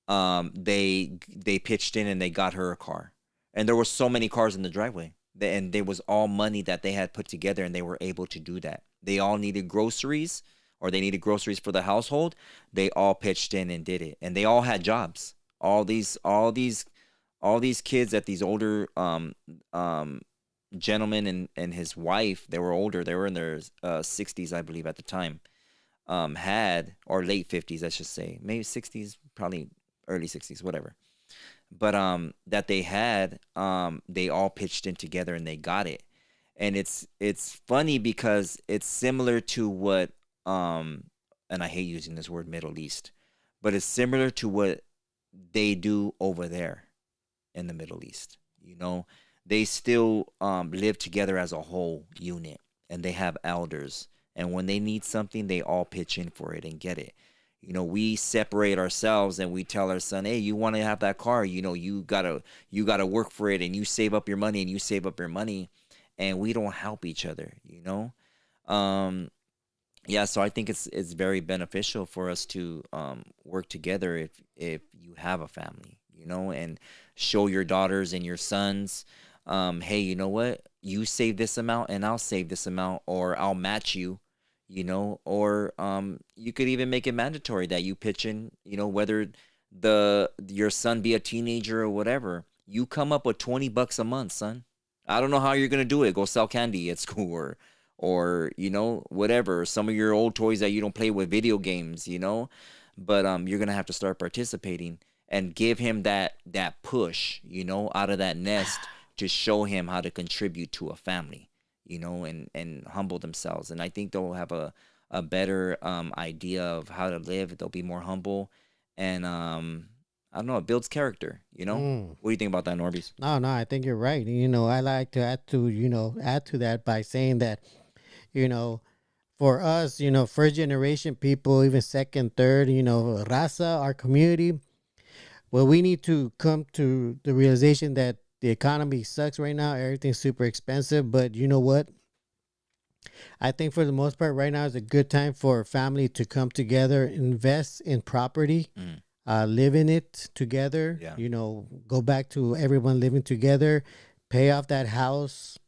They pitched in and they got her a car, and there were so many cars in the driveway. And there was all money that they had put together, and they were able to do that. They all needed groceries, or they needed groceries for the household. They all pitched in and did it, and they all had jobs. All these kids at these older gentleman and his wife, they were older. They were in their 60s, I believe, at the time. Had, or late 50s, I should say, maybe 60s, probably early 60s, whatever. But that they all pitched in together and they got it. And it's funny because it's similar to what, and I hate using this word, Middle East, but it's similar to what they do over there in the Middle East. They still live together as a whole unit, and they have elders. And when they need something, they all pitch in for it and get it. We separate ourselves and we tell our son, "Hey, you want to have that car? You gotta work for it, and you save up your money, and you save up your money." And we don't help each other. Um, yeah, so I think it's very beneficial for us to work together if you have a family, and show your daughters and your sons, hey, you know what? You save this amount and I'll save this amount, or I'll match you, or you could even make it mandatory that you pitch in, whether your son be a teenager or whatever. You come up with $20 a month, son. I don't know how you're gonna do it. Go sell candy at school, or whatever, some of your old toys that you don't play with, video games, but you're gonna have to start participating and give him that push, out of that nest, to show him how to contribute to a family, and humble themselves. And I think they'll have a better idea of how to live. They'll be more humble, and I don't know, it builds character. Mm. What do you think about that, Norbeez? No, no, I think you're right. I like to add to that by saying that, you know, for us, first generation people, even second, third, raza, our community, well, we need to come to the realization that the economy sucks right now. Everything's super expensive. But you know what? I think for the most part, right now is a good time for family to come together, invest in property, Mm, live in it together. yeah. Go back to everyone living together, pay off that house.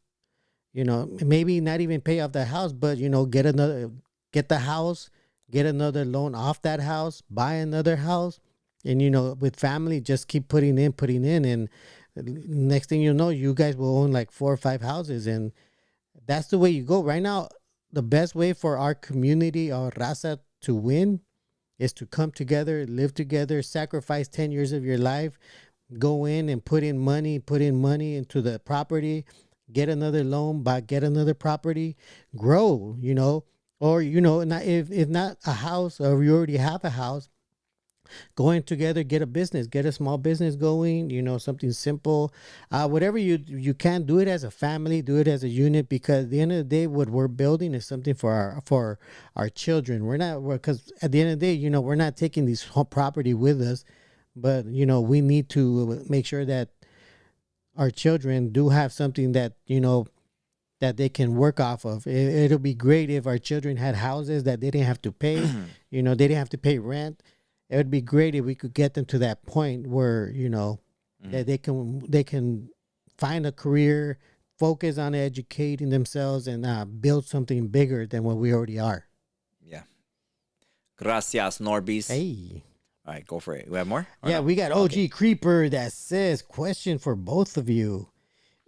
Maybe not even pay off the house, but get the house, get another loan off that house, buy another house, and with family, just keep putting in, and next thing you know, you guys will own like 4 or 5 houses, and that's the way you go. Right now, the best way for our community, our raza, to win is to come together, live together, sacrifice 10 years of your life, go in and put in money into the property, get another loan, get another property, grow, or, not, if not a house, or you already have a house, going together, get a business, get a small business going, something simple, whatever you can, do it as a family, do it as a unit, because at the end of the day, what we're building is something for our children. Because at the end of the day, we're not taking this whole property with us, but we need to make sure that our children do have something that that they can work off of. It'll be great if our children had houses that they didn't have to pay. They didn't have to pay rent. It would be great if we could get them to that point where that they can find a career, focus on educating themselves, and build something bigger than what we already are. Yeah. Gracias, Norbeez. Hey. All right, go for it. We have more? Or Yeah, no? we got OG Creeper that says, question for both of you.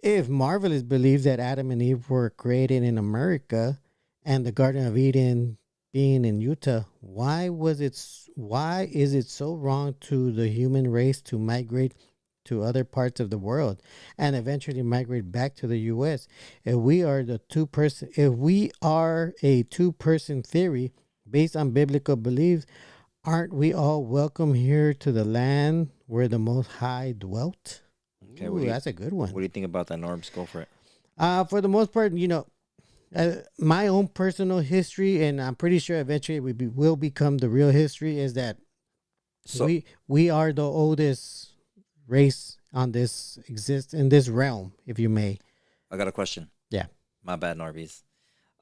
If Marvelous believes that Adam and Eve were created in America and the Garden of Eden being in Utah, why is it so wrong to the human race to migrate to other parts of the world and eventually migrate back to the US? If we are a two-person theory based on biblical beliefs, aren't we all welcome here to the land where the Most High dwelt? Okay, Ooh, that's a good one. What do you think about that, Norbs? Go for it. For the most part, my own personal history, and I'm pretty sure eventually will become the real history, is that So, we are the oldest race on this in this realm, if you may. I got a question. Yeah. My bad, Norbeez.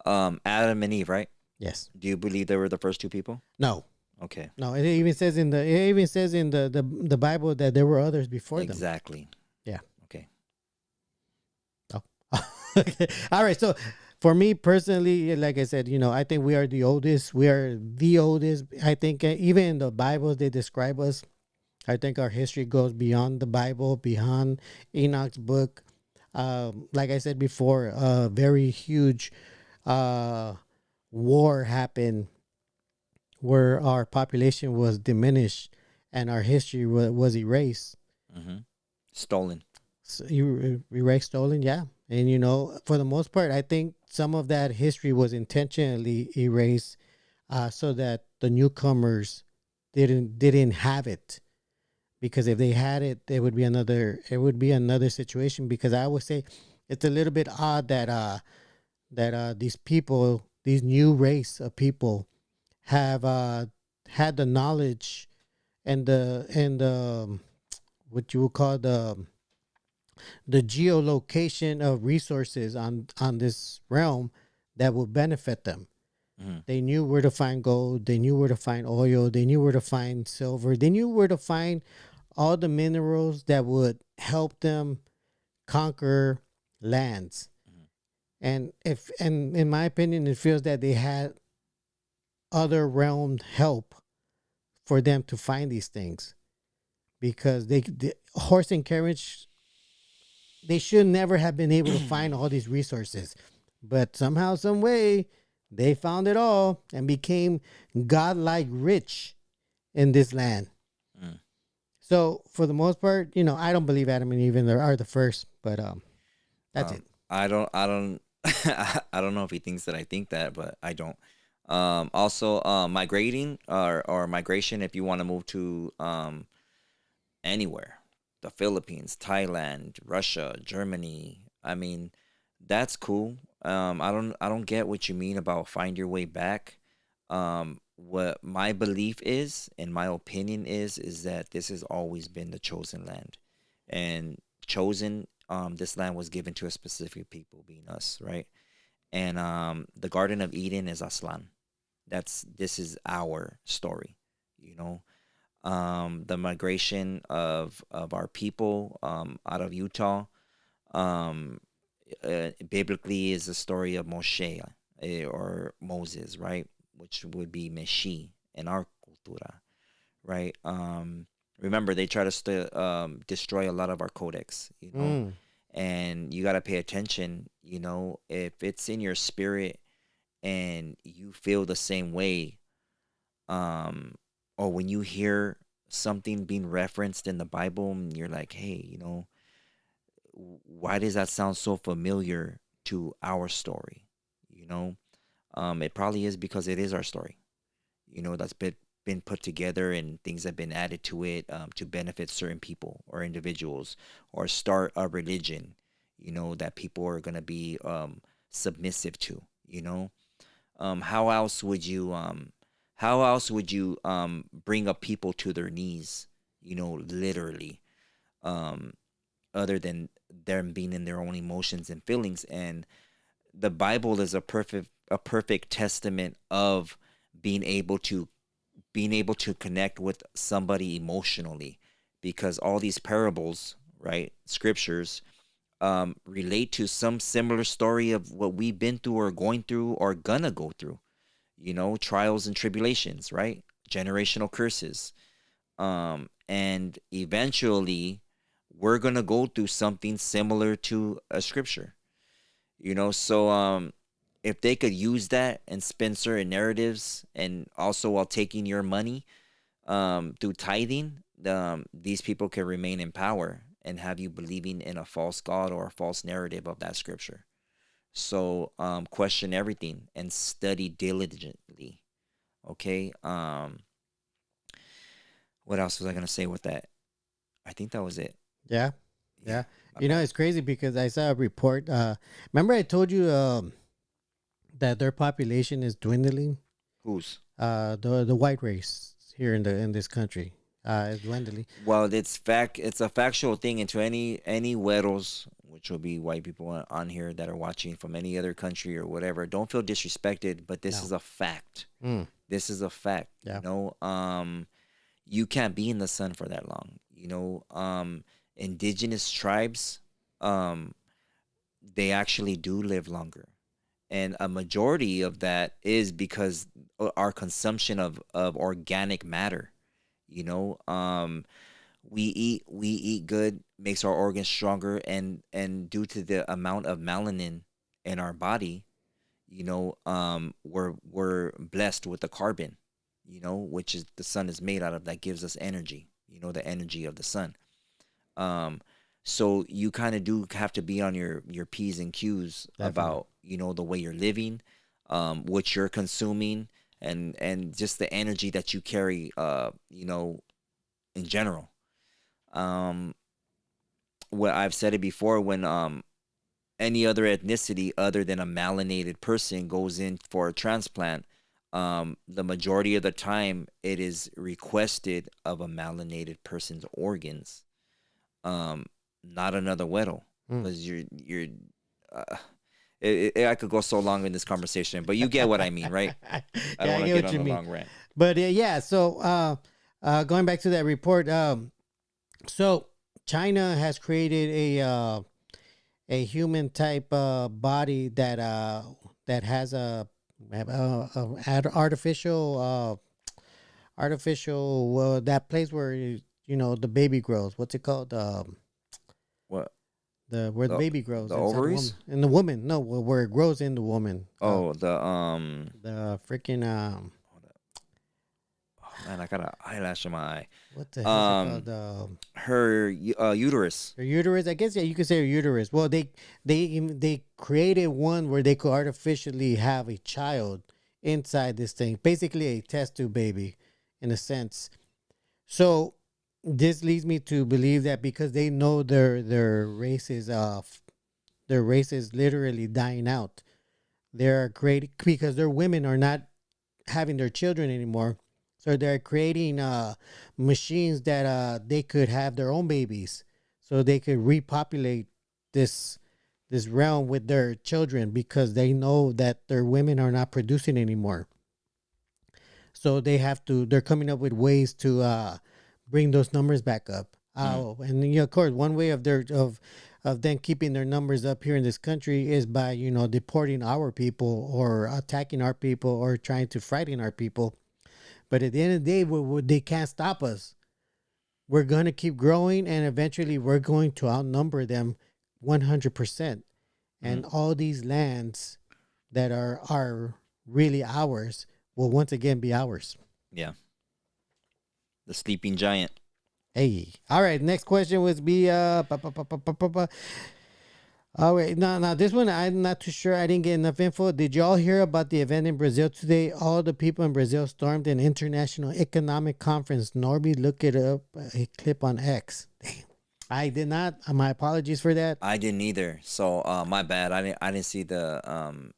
Adam and Eve, right? Yes. Do you believe they were the first two people? No. Okay. No. It even says in the Bible that there were others before them. Exactly. Yeah. Okay. Oh. Okay. All right. So for me personally, like I said, I think we are the oldest. We are the oldest. I think even in the Bible they describe us. I think our history goes beyond the Bible, beyond Enoch's book. Like I said before, a very huge war happened where our population was diminished and our history was erased. Mm-hmm. Stolen. So erased, stolen, yeah. And for the most part, I think some of that history was intentionally erased, so that the newcomers didn't have it. Because if they had it, it would be another situation. Because I would say it's a little bit odd that these people, these new race of people, have had the knowledge and the what you would call the geolocation of resources on this realm that will benefit them. Mm-hmm. They knew where to find gold. They knew where to find oil. They knew where to find silver. They knew where to find all the minerals that would help them conquer lands. And in my opinion, it feels that they had other realm help for them to find these things, because the horse and carriage, they should never have been able to find all these resources, but somehow, some way, they found it all and became godlike rich in this land. Mm. So for the most part, I don't believe Adam and Eve are the first, but that's it. I don't I don't know if he thinks that I think that, but I don't. Also, migrating or migration, if you want to move to anywhere, the Philippines, Thailand, Russia, Germany. I mean, that's cool. I don't get what you mean about find your way back. What my belief is, and my opinion is that this has always been the chosen land, and chosen. This land was given to a specific people, being us, right? And the Garden of Eden is Aslan. This is our story, you know. The migration of our people out of Utah, biblically is the story of Moshe, or Moses, right? Which would be Meshi in our cultura, right? Remember, they try to destroy a lot of our codex, you know. And you got to pay attention, you know, if it's in your spirit and you feel the same way, or when you hear something being referenced in the Bible and you're like, hey, you know, why does that sound so familiar to our story? You know, it probably is because it is our story, you know, that's been put together, and things have been added to it to benefit certain people or individuals, or start a religion, you know, that people are going to be submissive to, you know. How else would you bring up people to their knees, literally, um, other than them being in their own emotions and feelings. And the Bible is a perfect testament of being able to connect with somebody emotionally, because all these parables, right, scriptures, relate to some similar story of what we've been through or going through or gonna go through, trials and tribulations, right? Generational curses. And eventually we're gonna go through something similar to a scripture, so if they could use that and spin certain narratives, and also while taking your money through tithing, these people can remain in power and have you believing in a false god or a false narrative of that scripture. So question everything and study diligently. Okay. What else was I gonna say with that? I think that was it. Yeah. Yeah. My bad. It's crazy because I saw a report. Remember I told you that their population is dwindling. Who's? The white race here in this country is dwindling. Well, it's a factual thing. Into any güeros, which will be white people on here that are watching from any other country or whatever. Don't feel disrespected, but this No. is a fact. Mm. This is a fact. Yeah. You can't be in the sun for that long. Indigenous tribes, they actually do live longer, and a majority of that is because our consumption of organic matter. You know, we eat good, makes our organs stronger, and due to the amount of melanin in our body, we're blessed with the carbon, which is the sun is made out of, that gives us energy. The energy of the sun. So you kind of do have to be on your P's and Q's about the way you're living, what you're consuming, and just the energy that you carry, in general. What I've said it before, when any other ethnicity other than a melanated person goes in for a transplant, the majority of the time it is requested of a melanated person's organs, not another güero, because you're I could go so long in this conversation, but you get what I mean, right? I don't want to get on a long rant. But yeah, so going back to that report, so China has created a human type body that has a artificial that place where the baby grows. What's it called? What? Where the baby grows. The ovaries? In the woman. No, where it grows in the woman. Oh, the freaking oh, man, I got an eyelash in my eye. What the hell is it called? Her uterus. Her uterus. I guess, yeah, you could say her uterus. Well, they created one where they could artificially have a child inside this thing, basically a test tube baby, in a sense. So this leads me to believe that because they know their race is literally dying out. They're creating, because their women are not having their children anymore. So they're creating machines that they could have their own babies, so they could repopulate this realm with their children, because they know that their women are not producing anymore. So they're coming up with ways to bring those numbers back up. And of course, one way of them keeping their numbers up here in this country is by deporting our people, or attacking our people, or trying to frighten our people. But at the end of the day, they can't stop us. We're going to keep growing, and eventually we're going to outnumber them 100%. And all these lands that are really ours will once again be ours. Yeah. The sleeping giant. Hey. All right. Next question would be oh wait, no, this one I'm not too sure. I didn't get enough info. Did y'all hear about the event in Brazil today? All the people in Brazil stormed an international economic conference. Norbeez, look it up. A clip on X. Damn. I did not. My apologies for that. I didn't either. So my bad. I didn't see the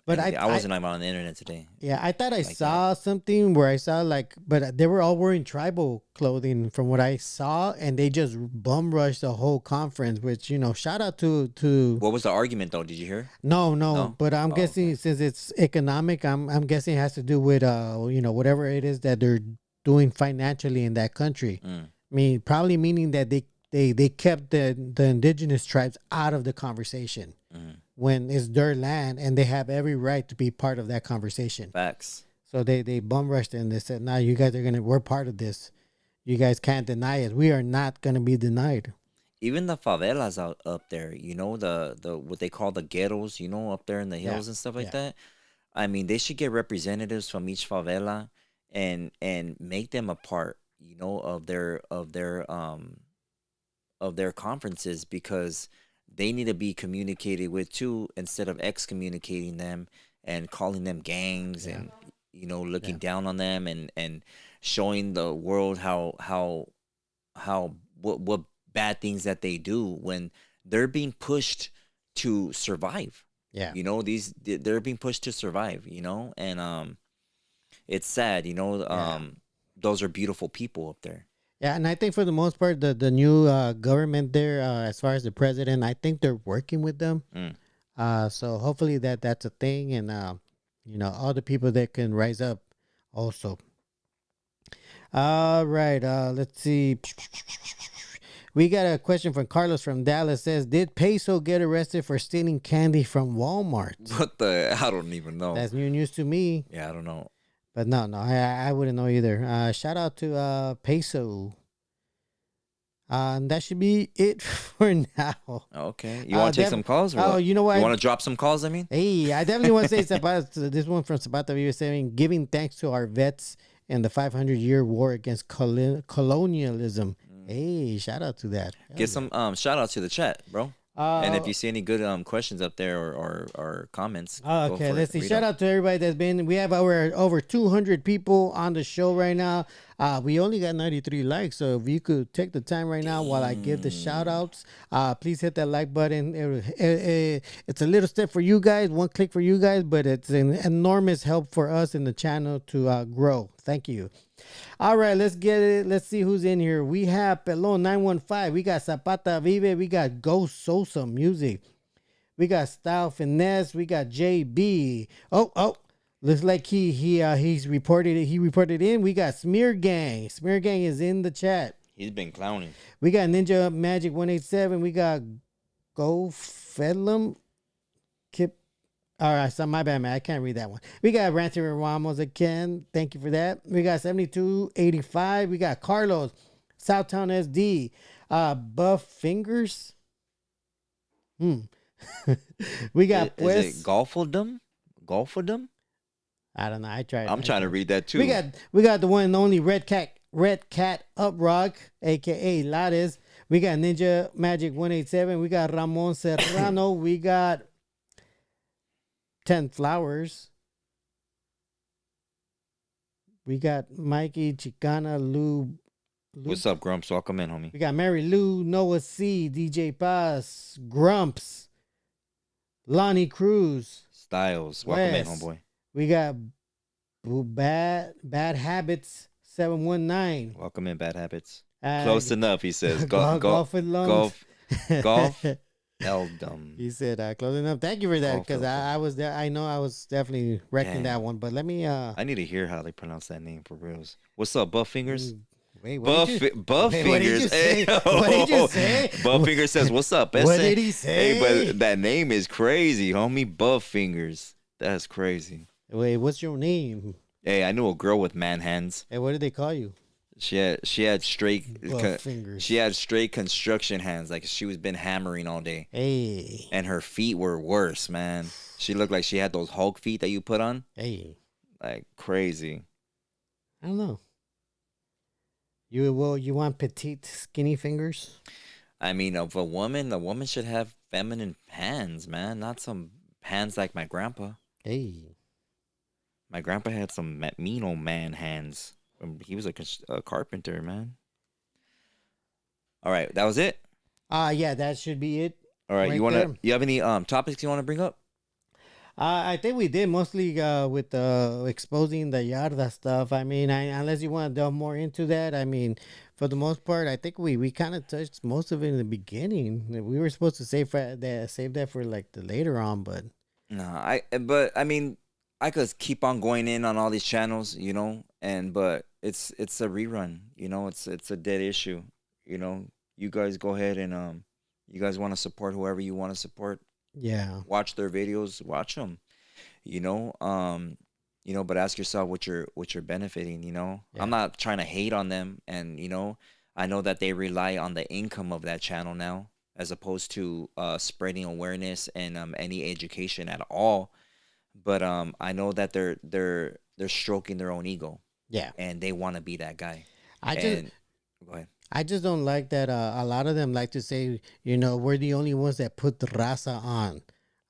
But anything. I wasn't even on the internet today. yeah, I thought I Like saw something where I saw like, but they were all wearing tribal clothing from what I saw, and they just bum rushed the whole conference. Which shout out to What was the argument though? Did you hear? no, No. but I'm Oh, guessing okay. since it's economic, I'm guessing it has to do with whatever it is that they're doing financially in that country. Mm, I mean, probably meaning that they kept the indigenous tribes out of the conversation mm. when it's their land and they have every right to be part of that conversation. Facts. So they bum rushed and they said, "No, you guys we're part of this. You guys can't deny it. We are not gonna be denied." Even the favelas out up there, the what they call the ghettos, up there in the Yeah, hills and stuff like yeah, that. I mean, they should get representatives from each favela and make them a part, of their conferences because they need to be communicated with too instead of excommunicating them and calling them gangs yeah, and looking yeah, down on them and showing the world how what bad things that they do when they're being pushed to survive. yeah, They're being pushed to survive, and it's sad, yeah. those are beautiful people up there. Yeah, and I think for the most part, the new government there, as far as the president, I think they're working with them. Mm. So hopefully that's a thing, and all the people that can rise up also. All right, let's see. We got a question from Carlos from Dallas. Says, did Peso get arrested for stealing candy from Walmart? I don't even know. That's new news to me. Yeah, I don't know. But no, I wouldn't know either. Shout out to Peso. And that should be it for now. Okay, you want to take some calls or Oh, what? you know what? You want to drop some calls? I mean, Hey, I definitely want to say Zapata. This one from Zapata Viva saying, giving thanks to our vets in the 500-year war against colonialism. Hey, shout out to that. Hell get yeah. some shout out to the chat, bro. And if Uh, you see any good questions up there or comments, go okay, for let's it. see. Read Shout 'em. out to everybody that's been. We have over 200 people on the show right now. We only got 93 likes, so if you could take the time right now while I give the shout outs, please hit that like button. It's a little step for you guys, one click for you guys, but it's an enormous help for us in the channel to grow. Thank you. All right, let's get it. Let's see who's in here. We have Pelon 915. We got Zapata Vive. We got Ghost Sosa Music. We got Style Finesse. We got JB. Oh, looks like he's reported it. He reported in. We got Smear Gang. Smear Gang is in the chat. He's been clowning. We got Ninja Magic 187. We got Go Fedlam. Kip. All right, so my bad, man. I can't read that one. We got Ranty Ramos again. Thank you for that. We got 7285. We got Carlos, Southtown SD, Buff Fingers. We got Is it Pues. Golfodom? Golfodom? I don't know. I tried. I'm trying to read that too. We got the one and only Red Cat Uprock, aka Lades. We got Ninja Magic 187. We got Ramon Serrano. We got 10 Flowers. We got Mikey Chicana Lou. What's up, Grumps? Welcome in, homie. We got Mary Lou, Noah C, DJ Paz, Grumps, Lonnie Cruz. Styles. Welcome in, Wes. homeboy. We got Bad Habits 719. Welcome in, Bad Habits. Uh, Close enough, he says. Golf with lungs. Golf. Eldom. He said, close enough. Thank you for that, because I was there. I know I was definitely wrecking Dang. that one, but let me. I need to hear how they pronounce that name for reals. What's up, Buff Fingers? Wait, Buff wait, what did you Fingers. say? Hey, What did you say? Buff Fingers says, "What's up?" What SA?" did he say? Hey, but that name is crazy, homie. Buff Fingers. That's crazy. Wait, what's your name? Hey, I knew a girl with man hands. Hey, what did they call you? She had straight Buff Fingers. She had straight construction hands, like she was been hammering all day. Hey, And her feet were worse, man. She looked like she had those Hulk feet that you put on, hey. like crazy. I don't know. You want petite, skinny fingers? I mean, of a woman, the woman should have feminine hands, man, not some hands like my grandpa. Hey, My grandpa had some mean old man hands. He was a carpenter, man. All right, that was it. Yeah, that should be it. All right, Right there. you have any topics you want to bring up? I think we did mostly with exposing the Yarda stuff. I mean, unless you want to delve more into that, I mean, for the most part, I think we kind of touched most of it in the beginning. We were supposed to save that for like the later on, but No, but I mean, I could keep on going in on all these channels, but it's a rerun, it's a dead issue, You guys go ahead and you guys want to support whoever you want to support, yeah, watch their videos, watch them, you know, um, but ask yourself what you're benefiting, yeah, I'm not trying to hate on them, and I know that they rely on the income of that channel now, as opposed to spreading awareness and any education at all. But I know that they're stroking their own ego, yeah. and they want to be that guy. I just And go ahead. I just don't like that. A lot of them like to say, we're the only ones that put the raza on.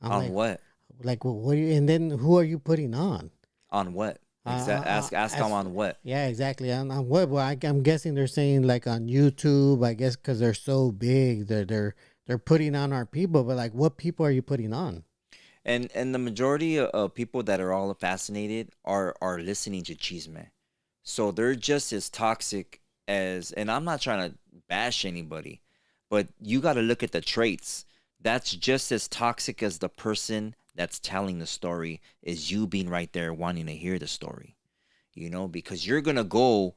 I'm On like, what? like what? And then who are you putting on? On what? Ask as- them on what? Yeah, exactly. On what? Well, I'm guessing they're saying like on YouTube. I guess because they're so big, they're putting on our people. But like, what people are you putting on? And the majority of people that are all fascinated are listening to Chisme. So they're just as toxic as, and I'm not trying to bash anybody, but you got to look at the traits. That's just as toxic as the person that's telling the story is you being right there wanting to hear the story. Because you're going to go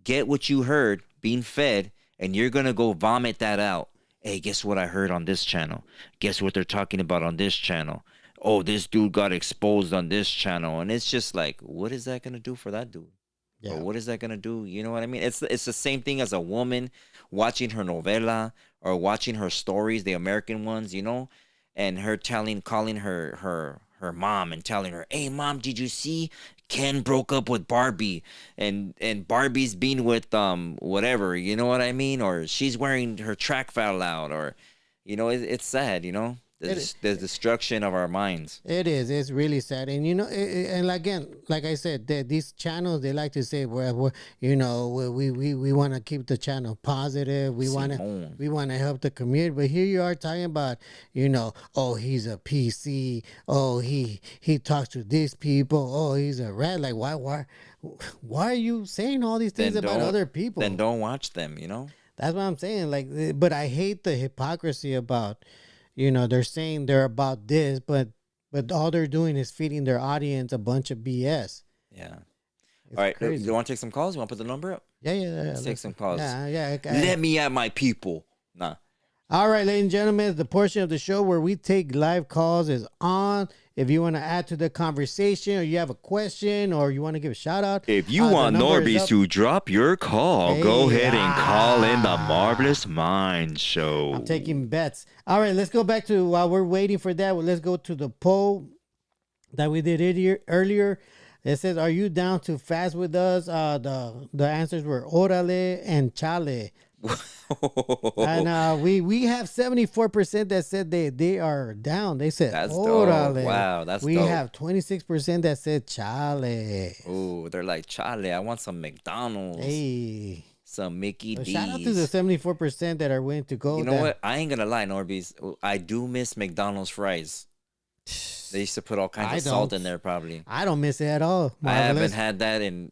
get what you heard being fed, and you're going to go vomit that out. Hey, guess what I heard on this channel? Guess what they're talking about on this channel? Oh, this dude got exposed on this channel. And it's just like, what is that going to do for that dude? Yeah, Or what is that going to do? You know what I mean? It's the same thing as a woman watching her novela or watching her stories, the American ones, and her calling her mom and telling her, "Hey, mom, did you see Ken broke up with Barbie, and Barbie's being with whatever, you know what I mean? Or she's wearing her track fell out, or it's sad, the destruction of our minds." it is. It's really sad, and and again, like I said, these channels they like to say, well, we want to keep the channel positive. We want Simón. to help the community, but here you are talking about, oh, he's a PC. Oh, he talks to these people. Oh, he's a rat. Like why are you saying all these things Then about don't other people? then don't watch them. That's what I'm saying. Like, but I hate the hypocrisy about, they're saying they're about this, but all they're doing is feeding their audience a bunch of BS. Yeah. It's All right. crazy. You want to take some calls? You want to put the number up? Yeah. Let's take some calls. Yeah. Let me at my people. Nah. All right, ladies and gentlemen, the portion of the show where we take live calls is on. If you want to add to the conversation, or you have a question, or you want to give a shout out, If you the want number is Norbeez up. to drop your call, go Hey, ahead and call in the Marvelous Mind Show. I'm taking bets. All right, let's go back to while we're waiting for that. Let's go to the poll that we did earlier. It says, "Are you down to fast with us?" The answers were "Orale" and "Chale." And we have 74% that said they are down. They said That's dope. "Orale." Wow, that's we dope. have 26% that said "Chale." Ooh, they're like, Charlie, I want some McDonald's, Hey, some Mickey so D's. shout out to the 74% that are willing to go. You know what? I ain't gonna lie, Norbeez. I do miss McDonald's fries. They used to put all kinds I of salt don't. in there, probably. I don't miss it at all. I haven't Marvelous. had that in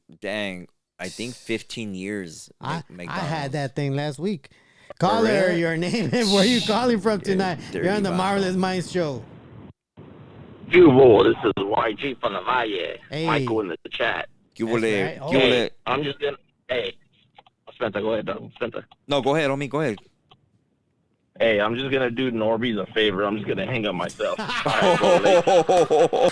I think 15 years. I McDonald's. had that thing last week. Caller, real? your name and where you calling from tonight? dirty You're on the vato. Marvelous Minds show. Cubo, this is YG from the Valle. Hey. Michael in the chat. You That's will right. Oh. you will Hey, I'm just gonna. Hey, Spencer, go ahead, dog. Spencer. No, go ahead, homie. Go ahead. Hey, I'm just gonna do Norbeez a favor. I'm just gonna hang up myself. All right, go late.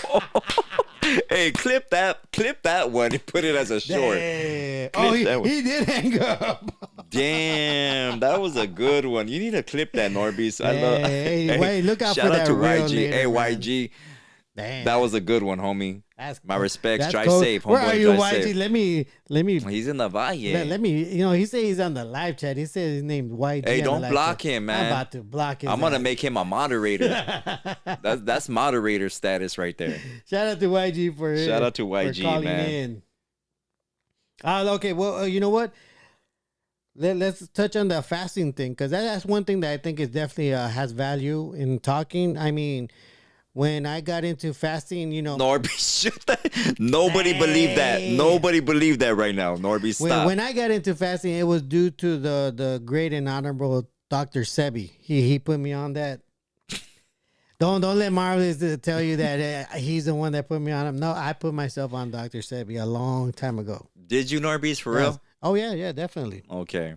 Hey, clip that one and put it as a short. Damn. Clip Oh, that one. he did hang up. Damn, that was a good one. You need to clip that, Norbeez. I love. Hey, wait, look out shout for out that to reel YG. later, Hey, man. YG, Damn. that was a good one, homie. That's My cool. respects. That's Drive cool. safe, Where homeboy. are you, Drive YG? safe. Let me. He's in the Valle. Let me. He said he's on the live chat. He said his name's YG. Hey, on the don't live block chat. him, man. I'm about to block him. I'm gonna make him a moderator. That's moderator status right there. Shout out to YG for Shout out to for YG, calling man. in. Okay, well, you know what? let's touch on the fasting thing, because that's one thing that I think is definitely has value in talking. I mean, when I got into fasting, Norbeez, nobody believed that. Hey. Nobody believed that right now. Norbeez, stop. when I got into fasting, it was due to the great and honorable Dr. Sebi. He put me on that. Don't let Marvelous tell you that he's the one that put me on him. No, I put myself on Dr. Sebi a long time ago. Did you, Norbeez, for real? Oh yeah, definitely. Okay.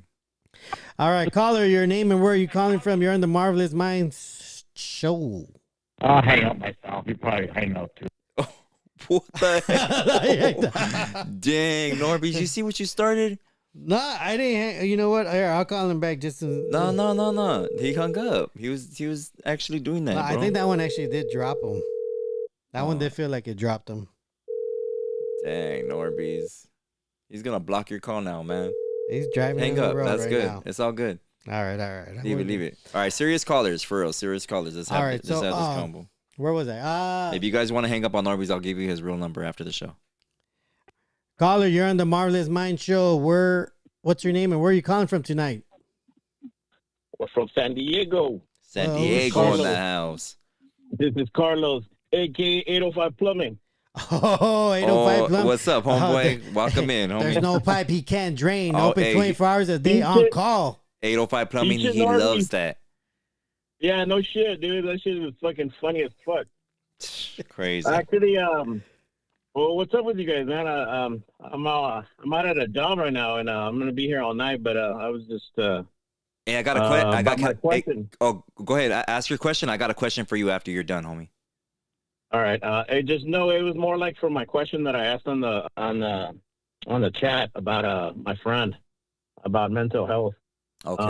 All right, caller, your name and where are you calling from? You're on the Marvelous Minds show. I'll hang up myself. You probably hang up too. What the heck? Dang, Norbeez, you see what you started? No, I didn't. You know what? Here, I'll call him back just to. No. He hung up. He was actually doing that, No, bro. I think that one actually did drop him. That one did feel like it dropped him. Dang, Norbeez. He's gonna block your call now, man. He's driving. Hang on the up. road That's right good. now. It's all good. All right. Leave it. All right, serious callers, for real. Serious callers. Let's have, All right, let's have this combo. Where was I? If you guys want to hang up on Norbeez, I'll give you his real number after the show. Caller, you're on the Marvelous Mind show. What's your name and where are you calling from tonight? We're from San Diego. San Oh, Diego in the Carlos. house. This is Carlos, aka 805 Plumbing. Oh, 805 Plum. What's up, homeboy? Welcome in, homie. There's no pipe he can't drain. Oh, Open hey. 24 hours a day on call. 805 Plumbing, You should he Norbeez. loves that. Yeah, no shit, dude. That shit is fucking funny as fuck. Crazy. Actually, well, what's up with you guys, man? I'm out at a job right now, and I'm gonna be here all night. But I was just Hey, I got a question. about my question. Oh, go ahead. Ask your question. I got a question for you after you're done, homie. All right. I just know it was more like for my question that I asked on the chat about my friend about mental health. Okay.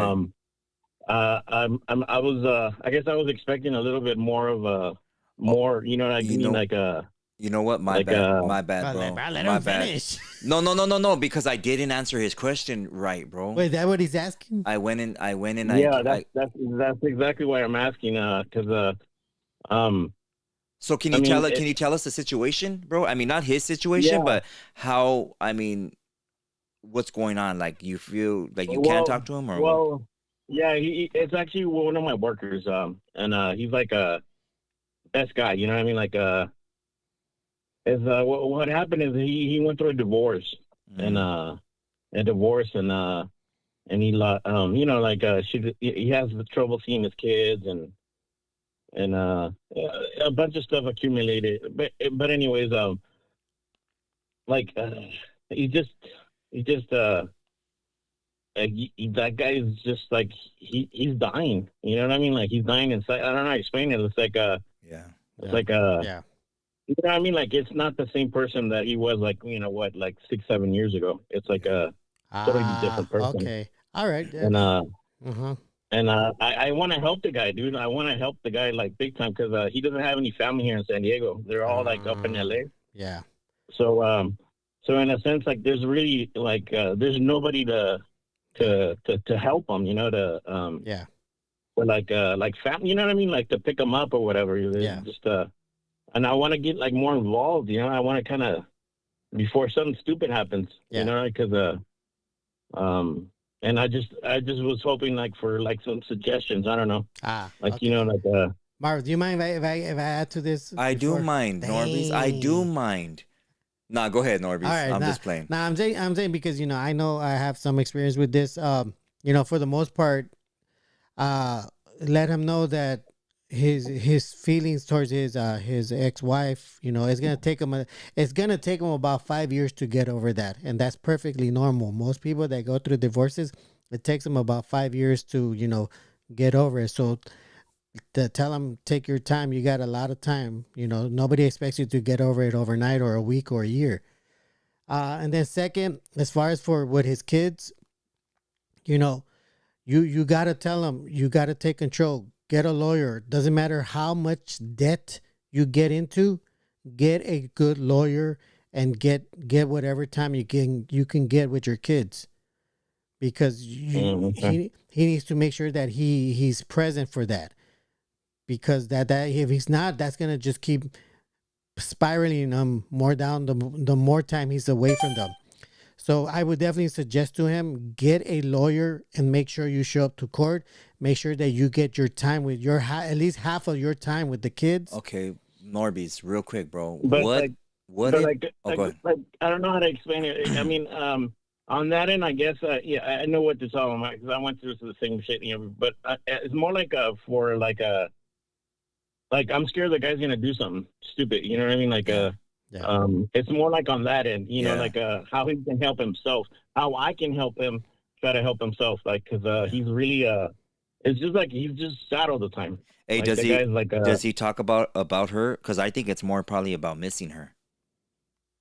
I guess I was expecting a little bit more of a more, you know what I mean, like a. You know what? My Like, bad. My bad, bro. Let My him bad. finish. No, because I didn't answer his question right, bro. Wait, is that what he's asking? I went in. Yeah, that's exactly why I'm asking. Because So can I you mean, can you tell us the situation, bro? I mean, not his situation, Yeah. but how? I mean, what's going on? Like, you feel like you Well, can't talk to him, or what? well, yeah, it's actually one of my workers. And he's like a best guy. You know what I mean? Like what happened is he went through a divorce and he you know, like he has trouble seeing his kids and a bunch of stuff accumulated. But anyways, he just that guy is just like he's dying. You know what I mean? Like he's dying inside. I don't know how to explain it. It's like Yeah. it's like Yeah. you know what I mean? Like it's not the same person that he was like, you know what, like 6-7 years ago. It's like a totally different person. Okay. All right. and Uh-huh. I want to help the guy, dude. I want to help the guy like big time because he doesn't have any family here in San Diego. They're all like up in LA. Yeah. So in a sense, like there's really like there's nobody to help him, you know, Yeah. or like family, you know what I mean, like to pick him up or whatever. Yeah. Just and I want to get like more involved, you know. I want to kind of before something stupid happens, Yeah. you know, because and I just was hoping like for like some suggestions. I don't know, like okay. you know, like Marv, do you mind if I add to this? I do before? mind, Norbeez. I do Dang. mind. Nah, go ahead, Norbeez. All right, I'm just playing. Nah, I'm saying because I know I have some experience with this. For the most part, let him know that his feelings towards his ex-wife, it's gonna take him about 5 years to get over that, and that's perfectly normal. Most people that go through divorces, it takes them about 5 years to get over it. So to tell him, take your time. You got a lot of time. Nobody expects you to get over it overnight or a week or a year. And then second, as far as for with his kids, you got to tell him, you got to take control. Get a lawyer. Doesn't matter how much debt you get into, get a good lawyer and get whatever time you can get with your kids, because he needs to make sure that he's present for that. Because that if he's not, that's gonna just keep spiraling more down the more time he's away from them. So I would definitely suggest to him, get a lawyer and make sure you show up to court. Make sure that you get your time with your at least half of your time with the kids. Okay, Norbeez, real quick, bro. But What but if? like, Oh, go ahead. I don't know how to explain it. I mean, on that end, I guess, yeah, I know what to tell him because I went through the same shit. But it's more like for like like I'm scared the guy's gonna do something stupid. You know what I mean? Like Yeah. it's more like on that end. You know, Yeah. like how he can help himself, how I can help him try to help himself. Like because he's really it's just like he's just sad all the time. Hey, Like does the he guy's like does he talk about her? Because I think it's more probably about missing her.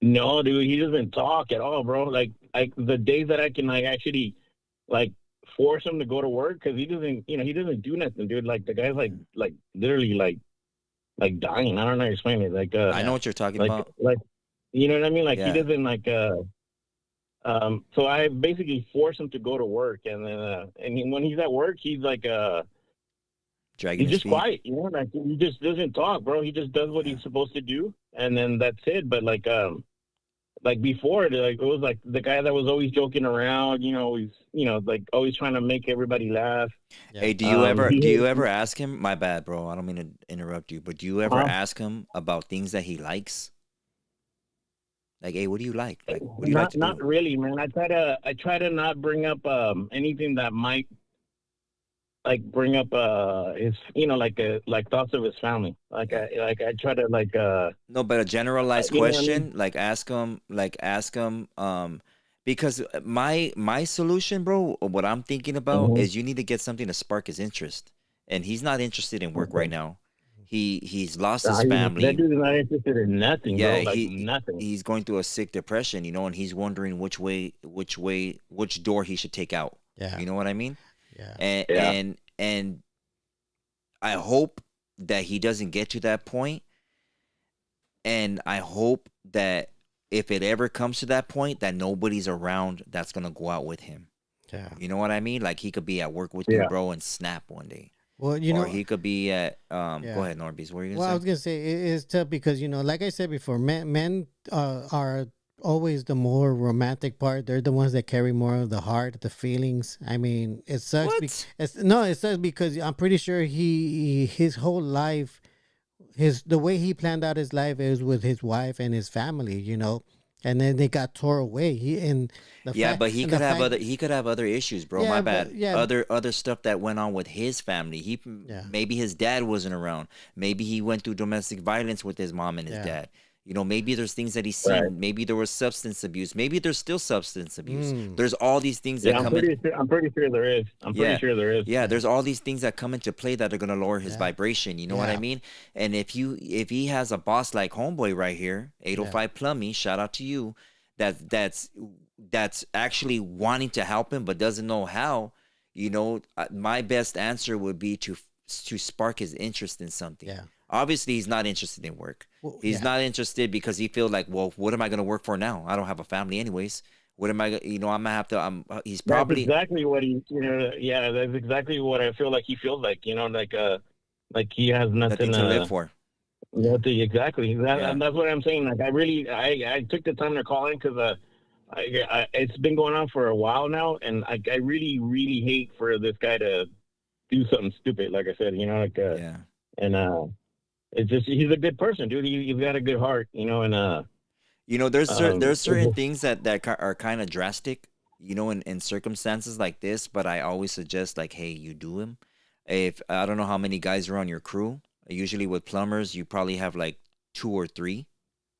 No, dude, he doesn't talk at all, bro. Like the days that I can like actually like force him to go to work because he doesn't, he doesn't do nothing, dude. Like the guy's like literally like dying. I don't know how to explain it. Like I know what you're talking about. like you know what I mean? Like Yeah. he doesn't like so I basically force him to go to work and then when he's at work he's like Dragging he's his just feet. quiet, like he just doesn't talk, bro. He just does what he's supposed to do and then that's it. But like before, like it was like the guy that was always joking around, always, like always trying to make everybody laugh. Yeah. Hey, do you ever ask him? My bad, bro. I don't mean to interrupt you, but do you ever ask him about things that he likes? Like, hey, what do you like? Like, what do you like to Not do? really, man. I try to not bring up anything that might like bring up his like thoughts of his family. Like I try to like No, but a generalized you know what I question, like ask him, because my solution, bro, what I'm thinking about Mhm. is you need to get something to spark his interest, and he's not interested in work right now. He's lost his that family. dude is not interested in nothing, Yeah, bro. Like nothing. he's going through a sick depression, and he's wondering which door he should take out. Yeah. You know what I mean? Yeah. And I hope that he doesn't get to that point, and I hope that if it ever comes to that point, that nobody's around that's gonna go out with him. Yeah. You know what I mean? Like he could be at work with Yeah. you, bro, and snap one day. Well, Or he could be at Yeah. Go ahead, Norbeez. What are you Well, I gonna was say? gonna say it's tough because like I said before, men are always the more romantic part. They're the ones that carry more of the heart, the feelings. I mean, it sucks. What? It sucks because I'm pretty sure his whole life, the way he planned out his life is with his wife and his family. And then they got tore away. But he could have other issues, bro. Yeah, My but- bad. yeah. Other stuff that went on with his family. Yeah. Maybe his dad wasn't around. Maybe he went through domestic violence with his mom and his Yeah. dad. Maybe there's things that he's seen. Right. Maybe there was substance abuse. Maybe there's still substance abuse. Mm. There's all these things that Yeah, come in. I'm pretty sure there is. I'm Yeah. pretty sure there is. Yeah, there's all these things that come into play that are gonna lower his Yeah. vibration. You know what I Yeah. mean? And if he has a boss like Homeboy right here, 805 Plummy, shout out to you, that's actually wanting to help him but doesn't know how. My best answer would be to spark his interest in something. Yeah. Obviously, he's not interested in work. Well, He's yeah. not interested because he feels like, well, what am I gonna work for now? I don't have a family anyways. What am I? I'm gonna have to. He's probably. That's exactly what he. Yeah, that's exactly what I feel like he feels like. Like he has nothing nothing to live for. Nothing, exactly. Yeah. And that's what I'm saying. Like I took the time to call in because it's been going on for a while now, and I really really hate for this guy to do something stupid. Like I said, Yeah. and it's just he's a good person, dude. He's got a good heart, and There's certain things that are kind of drastic, in circumstances like this. But I always suggest like, hey, you do him. If I don't know how many guys are on your crew. Usually with plumbers, you probably have like 2 or 3.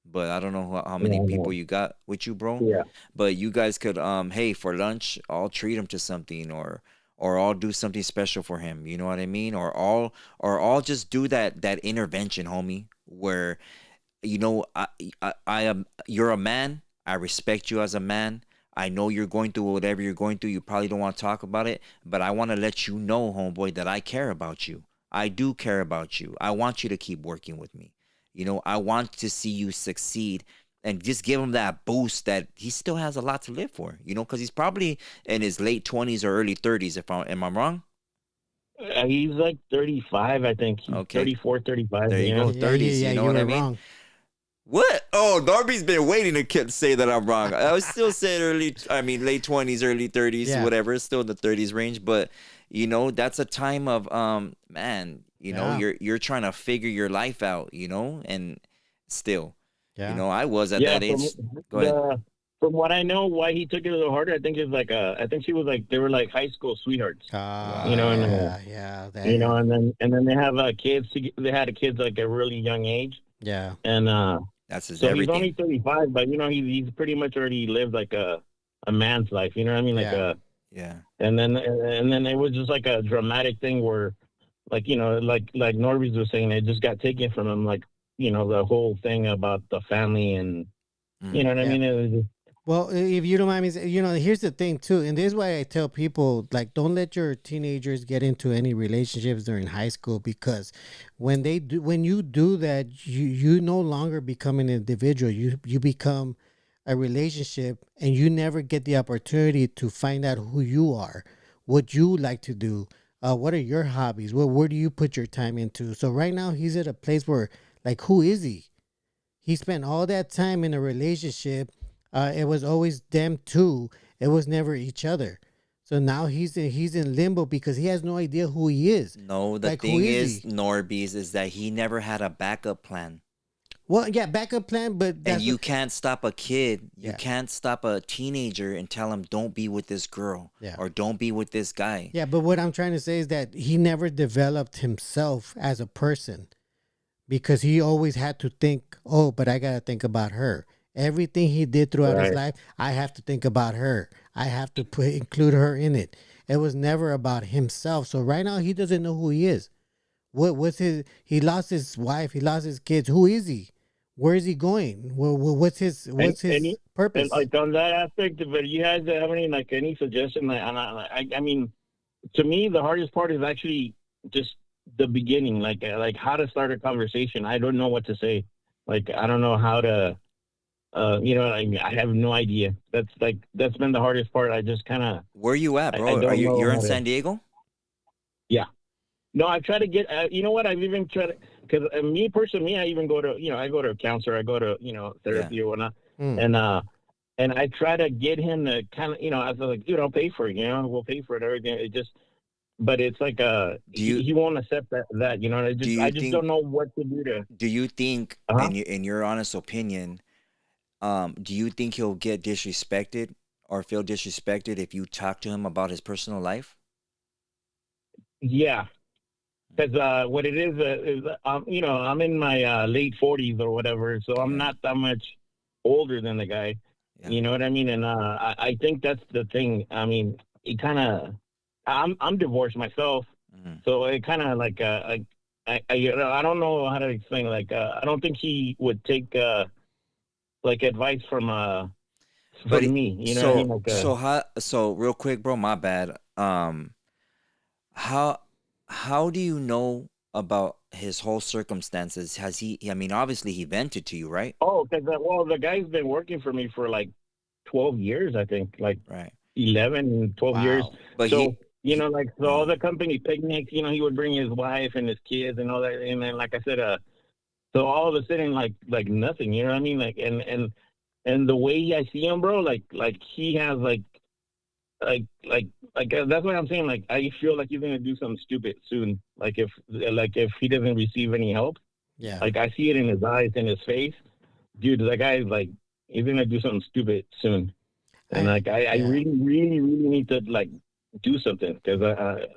But I don't know how many people you got with you, bro. Yeah. But you guys could hey, for lunch, I'll treat him to something, or I'll do something special for him. You know what I mean? Or I'll just do that intervention, homie, where I am, you're a man. I respect you as a man. I know you're going through whatever you're going through. You probably don't want to talk about it, but I want to let you know, homeboy, that I care about you. I do care about you. I want you to keep working with me. I want to see you succeed, and just give him that boost that he still has a lot to live for, because he's probably in his late 20s or early 30s. Am I wrong? He's like 35, I think. He's Okay. 34, 35. There you go. 30s, you know you what were I mean? wrong. What? Oh, Darby's been waiting to say that I'm wrong. I was still saying late 20s, early 30s, Yeah. whatever. It's still in the 30s range, but you know, that's a time of man, you know, Yeah. you're trying to figure your life out, you know, and still, Yeah. you know, I was at Yeah, that age. Go ahead. from what I know, why he took it a little harder, I think is like I think she was like they were like high school sweethearts, Ah, you know, and yeah, you know, and then they have kids. They had kids like at a really young age, yeah, and That's his so he's everything. only 35, but you know, he's pretty much already lived like a man's life, you know what I mean? Like Yeah. Yeah. and then it was just like a dramatic thing where, like, you know, like Norbeez was saying, it just got taken from him, like, you know, the whole thing about the family and you know what I Yeah. mean? It was just, Well, if you don't mind me, you know, here's the thing too, and this is why I tell people like, don't let your teenagers get into any relationships during high school, because when you do that, you no longer become an individual. You become a relationship, and you never get the opportunity to find out who you are, what you like to do, what are your hobbies, where do you put your time into. So right now he's at a place where, like, who is he? He spent all that time in a relationship. It was always them two. It was never each other. So now he's in limbo because he has no idea who he is. No, the Like, who thing is is, he? Norbeez, is that he never had a backup plan. Well, yeah, backup plan, but that's And you can't stop a kid. You Yeah. can't stop a teenager and tell him don't be with this girl Yeah. or don't be with this guy. yeah. But what I'm trying to say is that he never developed himself as a person because he always had to think, oh, but I gotta think about her. Everything he did throughout his Right. life, I have to think about her. I have to include her in it. It was never about himself. So right now he doesn't know who he is. What's his? He lost his wife. He lost his kids. Who is he? Where is he going? What's his and purpose? like on that aspect of it, you guys have any suggestion? Like, and I mean, to me, the hardest part is actually just the beginning, like how to start a conversation. I don't know what to say. Like, I don't know how to, you know, I have no idea. That's been the hardest part. I just kind of, Where you at, I bro? don't know You're how in to. San Diego? No, I try to get. You know what? I've even tried because me personally, I even go to, you know, I go to a counselor, I go to, you know, therapy or whatnot, Mm. and I try to get him to kind of, you know, I was like, dude, I'll pay for it, you know, we'll pay for it, everything. It just, but it's like Do you he won't accept that, you know. I do just you I just think don't know what to do to. do you think Uh-huh. in your honest opinion, do you think he'll get disrespected or feel disrespected if you talk to him about his personal life? Yeah, because what it is you know, I'm in my late 40s or whatever, so I'm Yeah. not that much older than the guy. Yeah. You know what I mean? And I think that's the thing. I mean, it kind of, I'm divorced myself, Mhm. so it kind of like you know, I don't know how to explain. Like I don't think he would take like advice But from me. You know what I mean? Like so real quick, bro, my bad. How how do you know about his whole circumstances? Has he? I mean, obviously he vented to you, right? oh, because well, the guy's been working for me for like 12 years, I think, like Right. 11, 12 years. Wow. But So, you he know, like, so all the company picnics, you know, he would bring his wife and his kids and all that. And then, like I said, so all of a sudden, like nothing, you know what I mean? Like, and the way I see him, bro, like he has that's what I'm saying. Like, I feel like he's going to do something stupid soon. Like if he doesn't receive any help, Yeah. like I see it in his eyes, in his face, dude, that guy is like, he's going to do something stupid soon. And like, I yeah. really, really, really need to like do something because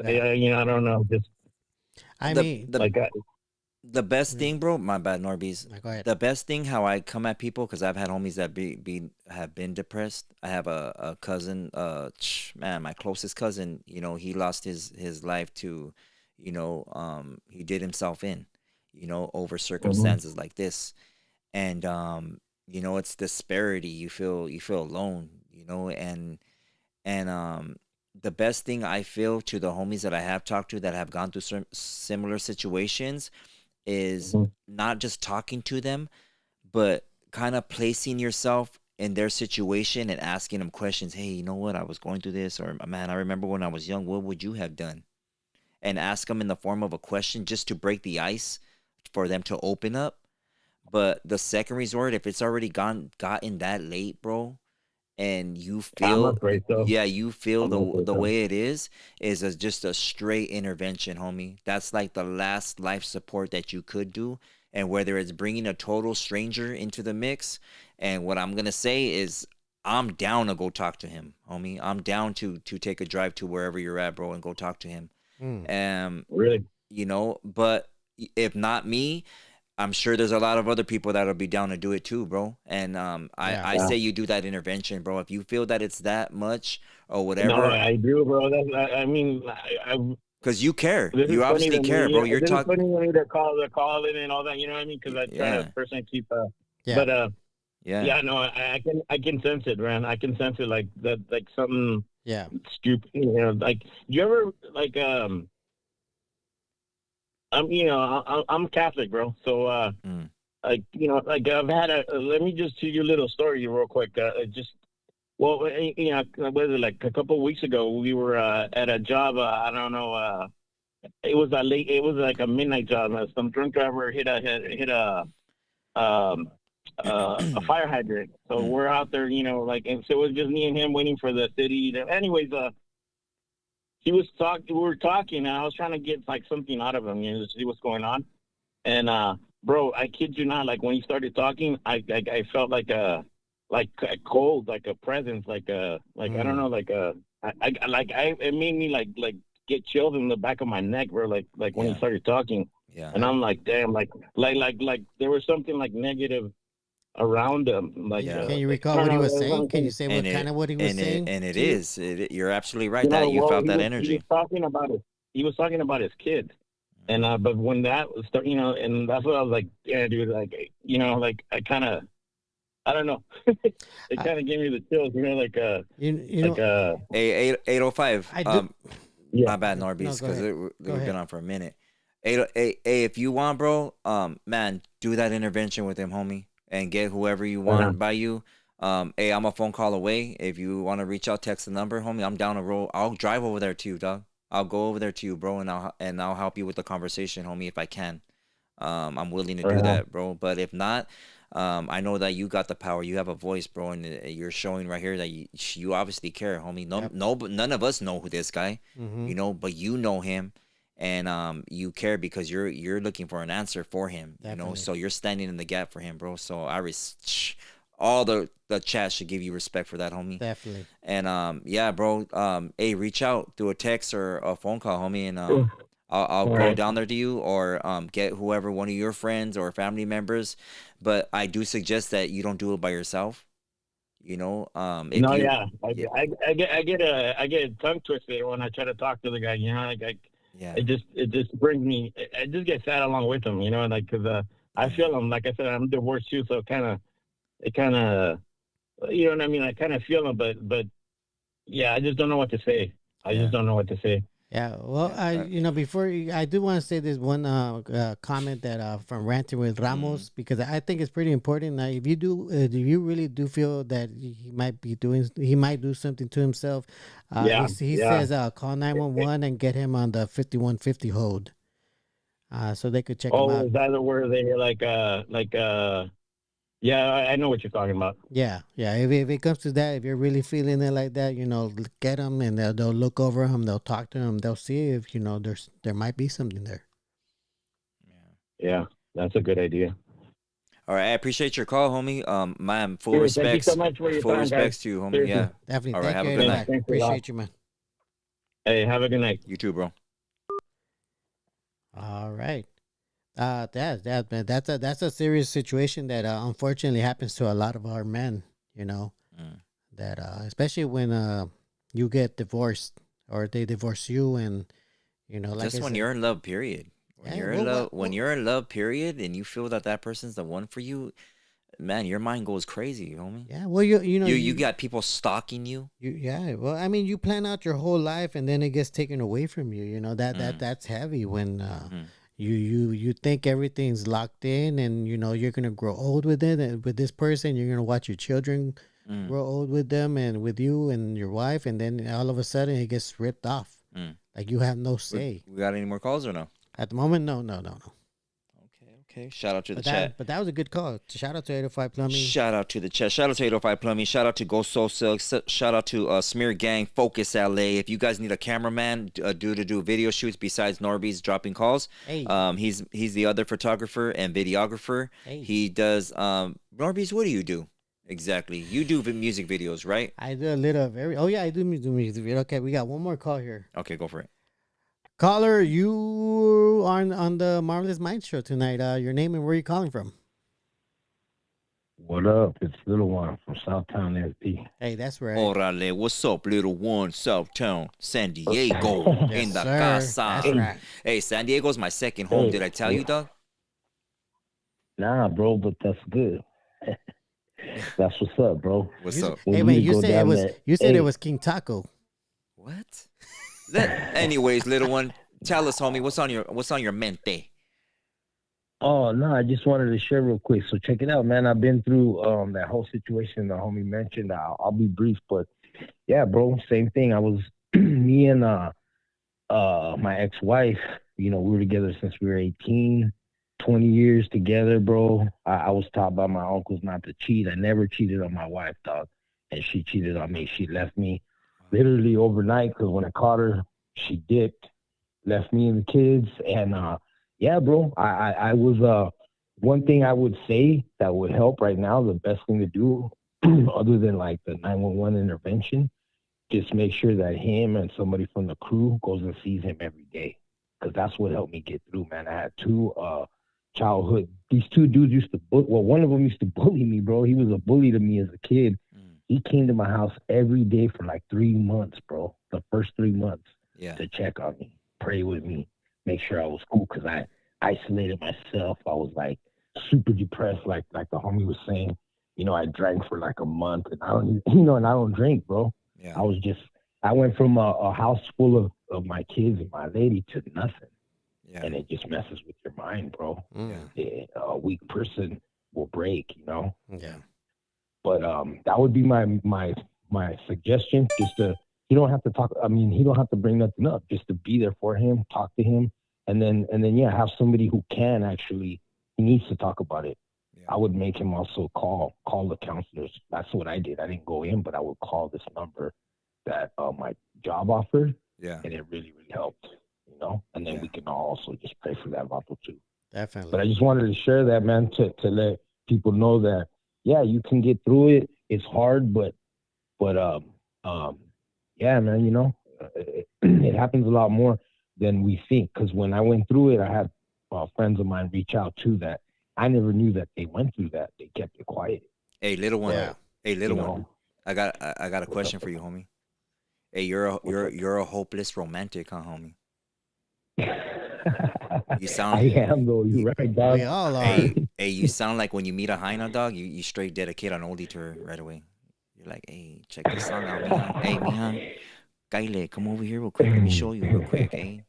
you know, I don't know, just I the mean, the like the best thing, bro. My bad, Norbeez. go ahead. The best thing how I come at people because I've had homies that have been depressed. I have a cousin, man, my closest cousin. You know, he lost his life to, you know, he did himself in, you know, over circumstances like this, and you know, it's disparity. You feel alone, you know, and the best thing I feel to the homies that I have talked to that have gone through similar situations is not just talking to them, but kind of placing yourself in their situation and asking them questions. Hey, you know what? I was going through this, or man, I remember when I was young. What would you have done? And ask them in the form of a question just to break the ice for them to open up. But the second resort, if it's already gotten that late, bro, and you I'm feel, afraid so. yeah, you feel I'm afraid the so. way it is just a straight intervention, homie. That's like the last life support that you could do. And whether it's bringing a total stranger into the mix, and what I'm gonna say is, I'm down to go talk to him, homie. I'm down to take a drive to wherever you're at, bro, and go talk to him. Mm. Really? But if not me, I'm sure there's a lot of other people that'll be down to do it too, bro. And Yeah. I Yeah. say you do that intervention, bro. If you feel that it's that much or No, whatever, I do, bro. I mean, because you care, this you is funny obviously to care, me. bro. You're This is talking, funny to me to call in and all that. You know what I mean? Because I try to yeah, personally keep. Yeah. But yeah, yeah, no, I can sense it, man. I can sense it like that, like something Yeah. stupid. You know, like you ever like I'm Catholic, bro. So Mm. like like I've had let me just tell you a little story real quick. Just well, what is it, like a couple of weeks ago we were at a job. I don't know. It was a late. It was like a midnight job. Some drunk driver hit um, a fire hydrant. So we're out there, like, and so it was just me and him waiting for the city. Anyways, he was talking. We were talking, and I was trying to get like something out of him, to see what's going on. And bro, I kid you not, like when he started talking, I felt like a cold, like a presence, like I don't know, like it made me like get chills in the back of my neck, bro. Like when he Yeah. started talking, Yeah. and I'm like, damn, like there was something like negative around him. Like, Yeah. Can you like, recall I what don't he know, was there's saying? Can you something- say And what kind of what he was saying? it to you? is. You're absolutely right that you well, felt that He energy. was talking about it. He was talking about his kids. And but when that was start, and that's what I was like, yeah, dude, like, like I kind of, I don't know, it kind of gave me the chills, like You know, like Hey, 805. I do. yeah, My bad, No, Norbeez, go because ahead. we've Go been ahead. on for a minute. Hey, if you want, bro, man, do that intervention with him, homie, and get whoever you want by you. Hey, I'm a phone call away. If you want to reach out, text the number, homie. I'm down to roll. I'll drive over there to you, dog. I'll go over there to you, bro, and I'll help you with the conversation, homie, if I can. I'm willing to do that, bro. But if not, I know that you got the power. You have a voice, bro, and you're showing right here that you obviously care, homie. No, Yep. no, but none of us know who this guy, Mm-hmm. but you know him, and you care because you're looking for an answer for him, Definitely. So you're standing in the gap for him, bro. So all the chat should give you respect for that, homie. Definitely. And yeah, bro. Hey, reach out through a text or a phone call, homie, and I'll All go right. down there to you or get whoever one of your friends or family members. But I do suggest that you don't do it by yourself. If No, you, yeah, yeah, I get tongue twisted when I try to talk to the guy, yeah, it just brings me, I just get sad along with him, like, because I yeah, feel him, like I said, I'm divorced too, so it kind of, you know what I mean? I kind of feel him, but yeah, I just don't know what to say. I yeah, just don't know what to say. Yeah, well, yeah. before I do want to say this one comment that from ranting with Ramos because I think it's pretty important. If you really do feel that he might do something to himself, Yeah, he yeah. says call 911 and get him on the 5150 hold, so they could check him Oh, out. is that where they yeah, I know what you're talking about. Yeah, yeah. If it comes to that, if you're really feeling it like that, get them and they'll look over him, they'll talk to him, they'll see if there might be something there. Yeah, that's a good idea. All right, I appreciate your call, homie. Man, full Dude, thank you so respects, much for your full time, guys. respects to you, homie. Seriously. Yeah. Definitely. All right, Thank have you, a good Eddie night. Mac. Thanks a lot. Appreciate you, man. Hey, have a good night. You too, bro. All right. Man, that's a serious situation that unfortunately happens to a lot of our men. That especially when you get divorced or they divorce you, and like Just I when said, you're in love, period. When Yeah, you're in love, you're in love, period, and you feel that person's the one for you, man, your mind goes crazy, homie. yeah. Well, You got people stalking you. yeah. Well, I mean, you plan out your whole life, and then it gets taken away from you. That's heavy when you think everything's locked in, and you're gonna grow old with it, and with this person, you're gonna watch your children grow old with them, and with you and your wife, and then all of a sudden it gets ripped off. Like you have no say. We got any more calls or no? At the moment, no. Okay, Okay, shout out to the But chat. that was a good call. Shout out to 805 Plumbing. Shout out to the chat. Shout out to 805 Plumbing. Shout out to Go Soul Silk. Shout out to Smear Gang, Focus LA. If you guys need a cameraman to do video shoots besides Norbeez dropping calls, Hey. He's the other photographer and videographer. Hey. He does Norbeez, what do you do? Exactly. You do music videos, right? I do a little of every. Oh yeah, I do music video. Okay, we got one more call here. Okay, go for it. Caller, you are on the Marvelous Mind show tonight. Your name and where you calling from? What up? It's Little One from Southtown, SP. Hey, that's right. Orale, what's up, little one, Southtown, San Diego, Yes, in the sir. casa. That's right. Hey, San Diego's my second home. Hey, Did I tell you, dog? Nah, bro, but that's good. That's what's up, bro. What's up? When Hey man, we you go said it down was there- you said Hey, it was King Taco. What? Anyways, little one, tell us, homie, what's on your mente? Oh no, I just wanted to share real quick. So check it out, man. I've been through that whole situation the homie mentioned. I'll be brief, but yeah, bro, same thing. I was me and my ex-wife. You know, we were together since we were 18. 20 years together, bro. I was taught by my uncles not to cheat. I never cheated on my wife, dog. And she cheated on me. She left me literally overnight because when I caught her, she dipped, left me and the kids. And yeah, bro, I was one thing I would say that would help right now, the best thing to do, other than like the 911 intervention, just make sure that him and somebody from the crew goes and sees him every day. Because that's what helped me get through, man. I had two childhood. These two dudes used to one of them used to bully me, bro. He was a bully to me as a kid. He came to my house every day for like 3 months, bro. The first 3 months to check on me, pray with me, make sure I was cool because I isolated myself. I was like super depressed, like the homie was saying. You know, I drank for like a month, and I don't, and I don't drink, bro. Yeah. I went from a house full of my kids and my lady to nothing. Yeah. And it just messes with your mind, bro. Mm. A weak person will break, you know. Yeah. But that would be my suggestion. Just to, you don't have to talk. I mean, he don't have to bring nothing up. Just to be there for him, talk to him, and then yeah, have somebody who can actually. He needs to talk about it. Yeah. I would make him also call the counselors. That's what I did. I didn't go in, but I would call this number that my job offered. Yeah. And it really helped. You know, and then we can also just pray for that vato too. Definitely. But I just wanted to share that, man, to let people know that, yeah, you can get through it. It's hard, but yeah, man, you know, it happens a lot more than we think. Because when I went through it, I had friends of mine reach out too that I never knew that they went through that. They kept it quiet. Hey, little one. Yeah. Hey, little one. I got a question for you, homie. Hey, you're a hopeless romantic, huh, homie? You sound. I am though. You're right, dog. We all are. Hey, you sound like when you meet a hyena dog, you straight dedicate an oldie to her right away. You're like, hey, check this song out, man. Hey, mijan, Kyle, come over here real quick. Let me show you real quick, hey.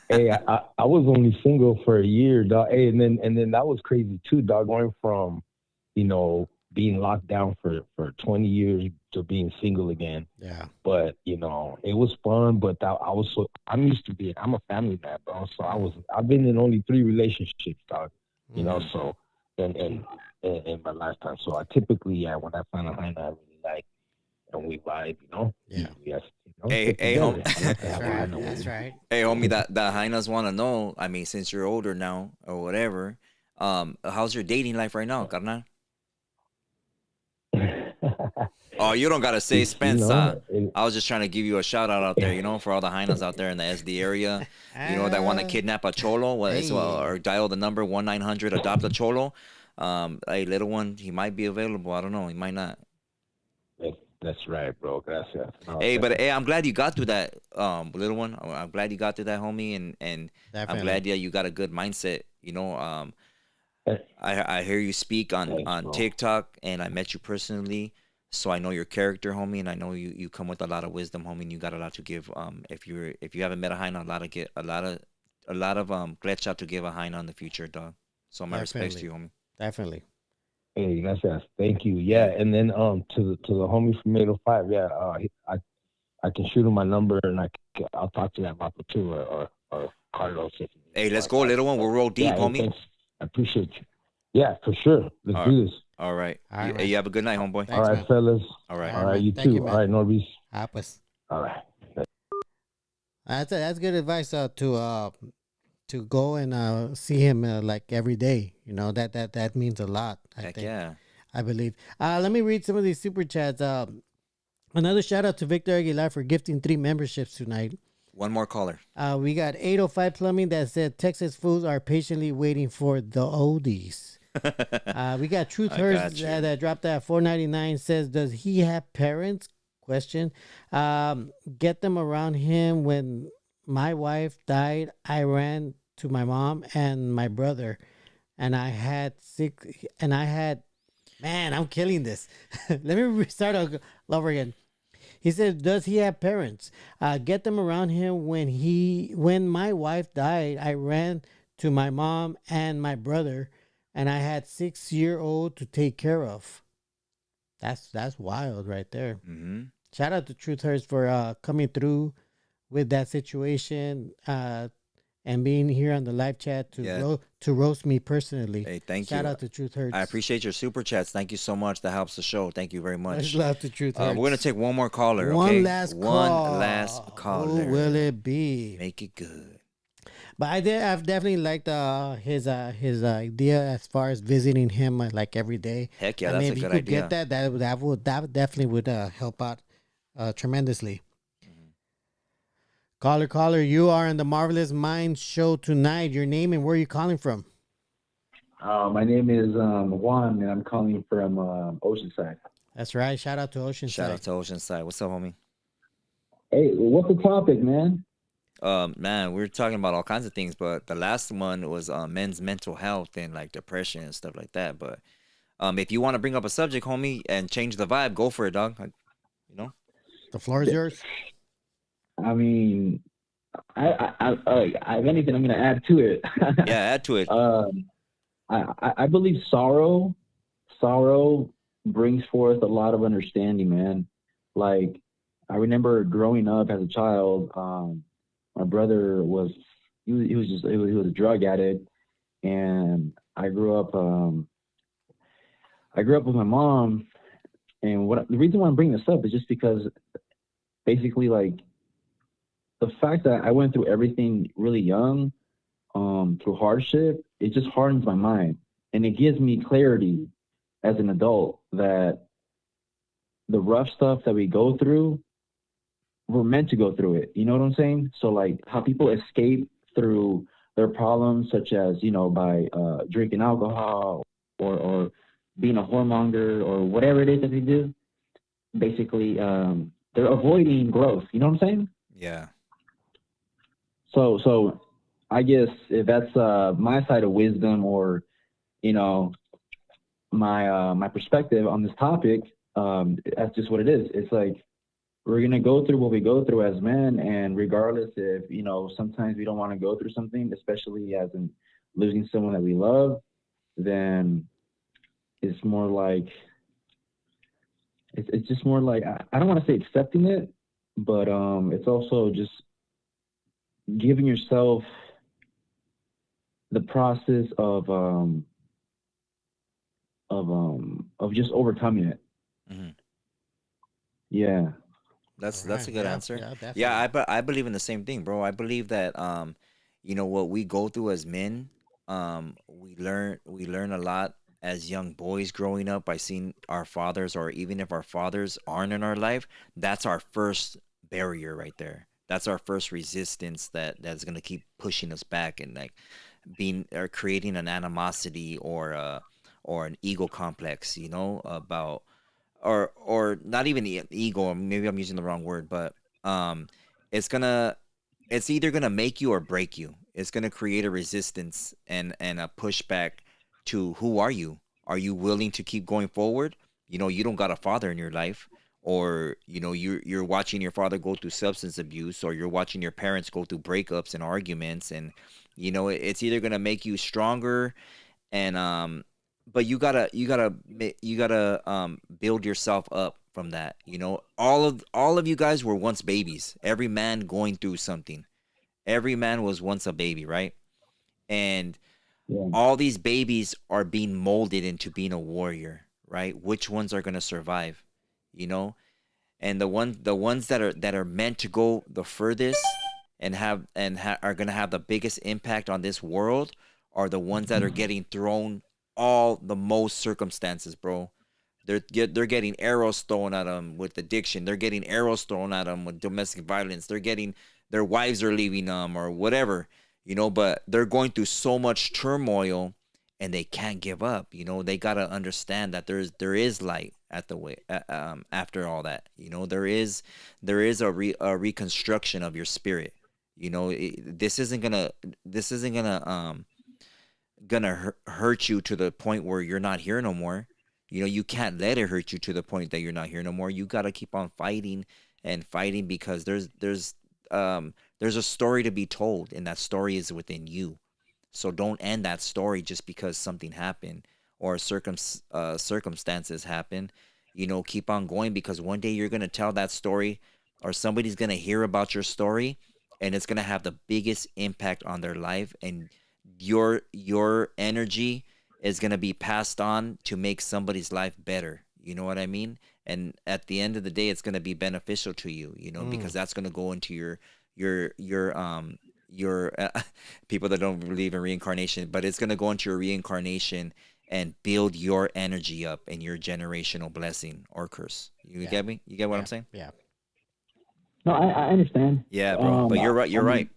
Hey, I was only single for a year, dog. Hey, and then that was crazy too, dog. Going from, you know, being locked down for 20 years to being single again. Yeah. But, you know, it was fun, but I'm used to being, I'm a family man, bro. So I've been in only 3 relationships, dog, you know, so, in my lifetime. So I typically, when I find a hyena I really like, and we vibe, you know? Yeah. Yes. You know, Hey, homie. That's right. Hey, homie, the hyenas want to know, I mean, since you're older now or whatever, how's your dating life right now, carnal? Oh, you don't gotta say Spence. You know, I was just trying to give you a shout out there, you know, for all the hyenas out there in the SD area, you know, that want to kidnap a cholo, or dial the number 1-900 adopt a cholo. Hey, little one, he might be available. I don't know, he might not. That's right, bro. Gracias. Hey, but hey, I'm glad you got through that, little one. I'm glad you got through that, homie, and Definitely. I'm glad you got a good mindset. You know, I hear you speak on TikTok, and I met you personally. So I know your character, homie, and I know you come with a lot of wisdom, homie, and you got a lot to give. If you haven't met a hyena, a lot of glitch to give a hyena in the future, dog. So my respects to you, homie. Definitely. Hey, that's thank you. Yeah, and then to the homie from 805, yeah, I can shoot him my number, and I'll talk to that Mapo too, or Carlos. Hey, let's go, little one. We'll roll deep, homie. I appreciate you. Yeah, for sure. Let's All do this. All right. All right, You, man. you have a good night, homeboy. Thanks, All right, man. fellas. All right. All right, man. you Thank too. you, All man. right, Norbeez. Ah, pues. All right. That's good advice to go and see him like every day. You know that means a lot. I Heck think. yeah. I believe. Let me read some of these super chats. Another shout out to Victor Aguilar for gifting 3 memberships tonight. One more caller. We got 805 Plumbing that said Texas fools are patiently waiting for the oldies. We got Truth I Hers got you. that dropped at $4.99 says, does he have parents? Question. Get them around him. When my wife died, I ran to my mom and my brother, and I had man, I'm killing this. Let me restart all over again. He said, does he have parents? Get them around him. When my wife died, I ran to my mom and my brother, and I had 6-year-old to take care of. That's wild right there. Mm-hmm. Shout out to Truth Hurts for coming through with that situation and being here on the live chat to roast me personally. Hey, thank you. Shout out to Truth Hurts. I appreciate your super chats. Thank you so much. That helps the show. Thank you very much. Much love to Truth Hurts. We're gonna take one more caller. One Okay? last call. Who will it be? Make it good. But I've definitely liked his idea as far as visiting him like every day. Heck yeah, I that's mean, a if you good could idea. get that definitely would help out tremendously. Caller, you are in the Marvelous Minds show tonight. Your name and where are you calling from? My name is Juan, and I'm calling from Oceanside. That's right. Shout out to Oceanside. Shout out to Oceanside. What's up, homie? Hey, what's the topic, man? Man, we were talking about all kinds of things, but the last one was men's mental health and like depression and stuff like that. But if you want to bring up a subject, homie, and change the vibe, go for it, dog. You know, the floor is yours. I mean, I if anything, I'm gonna add to it. Yeah, add to it. I believe sorrow brings forth a lot of understanding, man. Like I remember growing up as a child, my brother was a drug addict, and I grew up with my mom. And the reason why I'm bringing this up is just because basically, like, the fact that I went through everything really young, through hardship, it just hardens my mind, and it gives me clarity as an adult that the rough stuff that we go through, we're meant to go through it. You know what I'm saying? So like how people escape through their problems, such as, by drinking alcohol or being a whoremonger or whatever it is that they do. Basically, they're avoiding growth. You know what I'm saying? Yeah. So I guess if that's my side of wisdom, or my perspective on this topic, that's just what it is. It's like we're gonna go through what we go through as men, and regardless if sometimes we don't want to go through something, especially as in losing someone that we love, then it's more like it's just more like, I don't want to say accepting it, but it's also just giving yourself the process of just overcoming it. Mm-hmm. Yeah. That's Right. a good Yeah, answer. yeah, definitely. Yeah, I believe in the same thing, bro. I believe that what we go through as men, we learn a lot as young boys growing up by seeing our fathers, or even if our fathers aren't in our life, that's our first barrier right there. That's our first resistance that's gonna keep pushing us back, and like being or creating an animosity or an ego complex, about, or not even ego. Maybe I'm using the wrong word, but it's either gonna make you or break you. It's gonna create a resistance and a pushback to who are you? Are you willing to keep going forward? You don't got a father in your life, or you're watching your father go through substance abuse, or you're watching your parents go through breakups and arguments, and it's either gonna make you stronger, and but you gotta build yourself up from that. All of you guys were once babies. Every man going through something. Every man was once a baby, right? And Yeah. All these babies are being molded into being a warrior, right? Which ones are going to survive, you know? And the ones that are meant to go the furthest and are going to have the biggest impact on this world are the ones that are getting thrown all the most circumstances, bro. They're getting arrows thrown at them with addiction. They're getting arrows thrown at them with domestic violence. They're getting their wives are leaving them or whatever, you know. But they're going through so much turmoil, and they can't give up. You know, they gotta understand that there is light at the way after all that. You know, there is a reconstruction of your spirit. You know, this isn't gonna hurt you to the point where you're not here no more. You know, you can't let it hurt you to the point that you're not here no more. You got to keep on fighting and fighting because there's a story to be told, and that story is within you. So don't end that story just because something happened or circumstances happen. You know, keep on going because one day you're gonna tell that story, or somebody's gonna hear about your story, and it's gonna have the biggest impact on their life, and your energy is going to be passed on to make somebody's life better. You know what I mean? And at the end of the day, it's going to be beneficial to you, you know, because that's going to go into your people that don't believe in reincarnation, but it's going to go into your reincarnation and build your energy up and your generational blessing or curse. You get me? You get what I'm saying? Yeah. No, I understand. Yeah, bro. But you're right. You're right.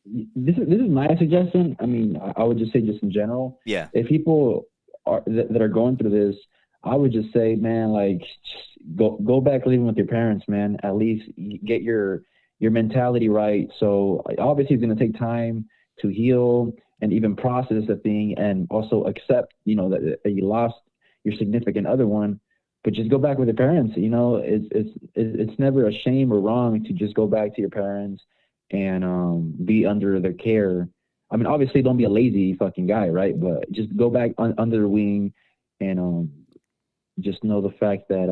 This is my suggestion. I mean, I would just say just in general. Yeah. If people that are going through this, I would just say, man, like just go back living with your parents, man. At least get your mentality right. So obviously it's going to take time to heal and even process the thing, and also accept, you know, that you lost your significant other one. But just go back with your parents. You know, it's never a shame or wrong to just go back to your parents and be under their care. I mean, obviously, don't be a lazy fucking guy, right? But just go back under their wing, and just know the fact that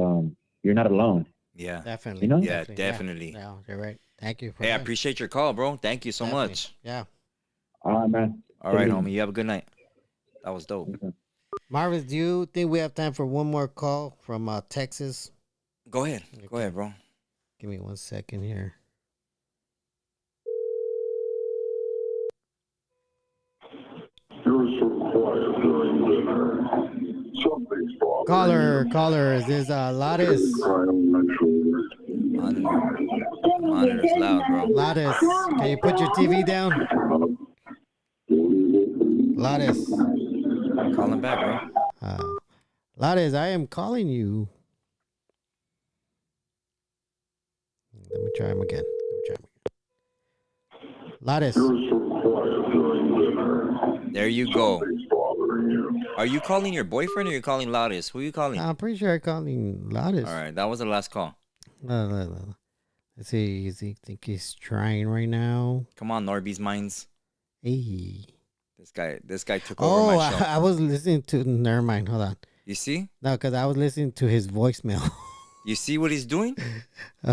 you're not alone. Yeah. Definitely. You know? Yeah, definitely. Yeah, you're right. Thank you for Hey, I that. appreciate your call, bro. Thank you so Definitely. much. Yeah. All right, man. All right, homie. You have a good night. That was dope. Okay. Marvis, do you think we have time for one more call from Texas? Go ahead. Go ahead, bro. Give me 1 second here. Caller, is this Lattice? Monitor's loud, bro. Lattice, can you put your TV down? Lattice. Call him back, bro. Lattice, I am calling you. Let me try him again. Lattice. There you go. Are you calling your boyfriend or are you calling Lattice? Who are you calling? I'm pretty sure I'm calling Lattice. All right, that was the last call. Let's see. Does he think he's trying right now? Come on, Norbeez Mindz. Hey. This guy took over my show. I was listening to. Never mind. Hold on. You see? No, because I was listening to his voicemail. You see what he's doing?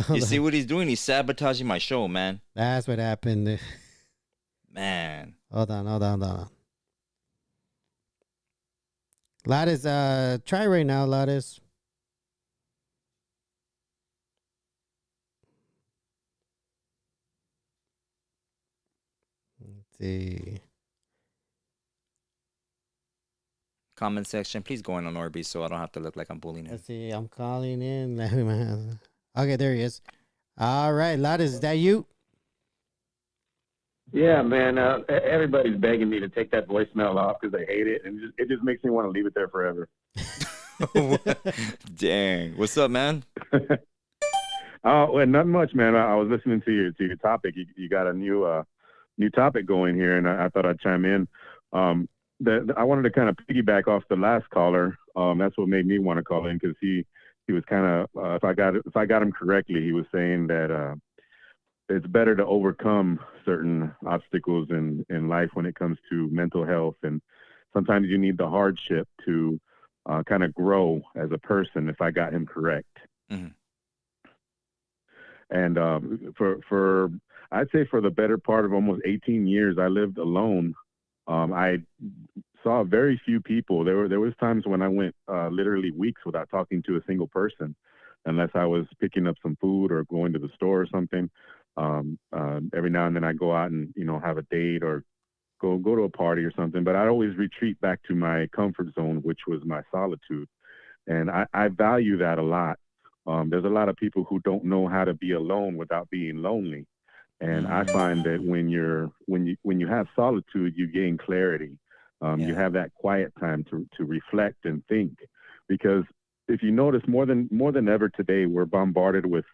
You see what he's doing? He's sabotaging my show, man. That's what happened. Man. Hold on. Lattice, try right now, Lattice. Let's see. Comment section, please go in on Norbeez so I don't have to look like I'm bullying him. Let's see. I'm calling in. Okay, there he is. All right, Lattice, is that you? Yeah, man. Everybody's begging me to take that voicemail off because they hate it, and it just makes me want to leave it there forever. Dang. What's up, man? Oh, well, not much, man. I was listening to your topic. You got a new topic going here, and I thought I'd chime in. I wanted to kind of piggyback off the last caller. That's what made me want to call in, because he was kind of if I got him correctly, he was saying that it's better to overcome certain obstacles in life when it comes to mental health, and sometimes you need the hardship to kind of grow as a person, if I got him correct. Mm-hmm. And for I'd say for the better part of almost 18 years, I lived alone. I saw very few people. There was times when I went literally weeks without talking to a single person, unless I was picking up some food or going to the store or something. Every now and then I go out and have a date or go to a party or something. But I'd always retreat back to my comfort zone, which was my solitude, and I value that a lot. There's a lot of people who don't know how to be alone without being lonely. And I find that when you have solitude, you gain clarity. You have that quiet time to reflect and think, because if you notice, more than ever today, we're bombarded with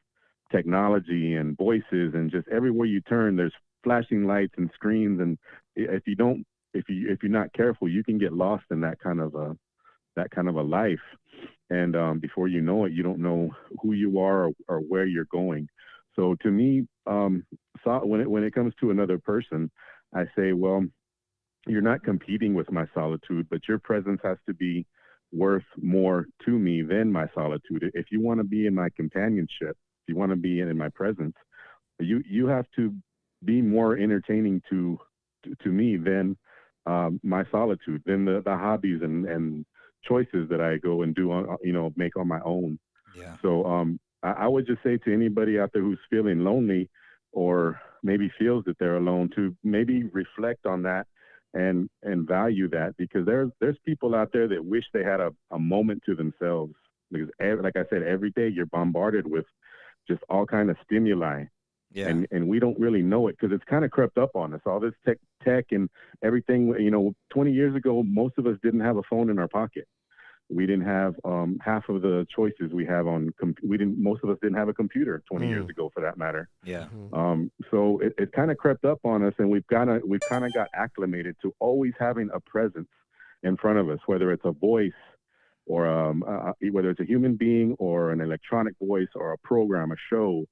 technology and voices, and just everywhere you turn, there's flashing lights and screens. And if you're not careful, you can get lost in that kind of a life. And before you know it, you don't know who you are or where you're going. So to me, when it comes to another person, I say, well, you're not competing with my solitude, but your presence has to be worth more to me than my solitude. If you want to be in my companionship, if you want to be in my presence, you have to be more entertaining to me than my solitude, than the hobbies and choices that I go and do on, make on my own. Yeah. So I would just say to anybody out there who's feeling lonely or maybe feels that they're alone, to maybe reflect on that and value that, because there's people out there that wish they had a moment to themselves, because like I said, every day you're bombarded with just all kind of stimuli. Yeah. And we don't really know it because it's kind of crept up on us. All this tech and everything. 20 years ago, most of us didn't have a phone in our pocket. We didn't have half of the choices we have on. Most of us didn't have a computer 20 years ago, for that matter. Yeah. So it kind of crept up on us, and we've kind of got acclimated to always having a presence in front of us, whether it's a voice or whether it's a human being or an electronic voice or a program, a show.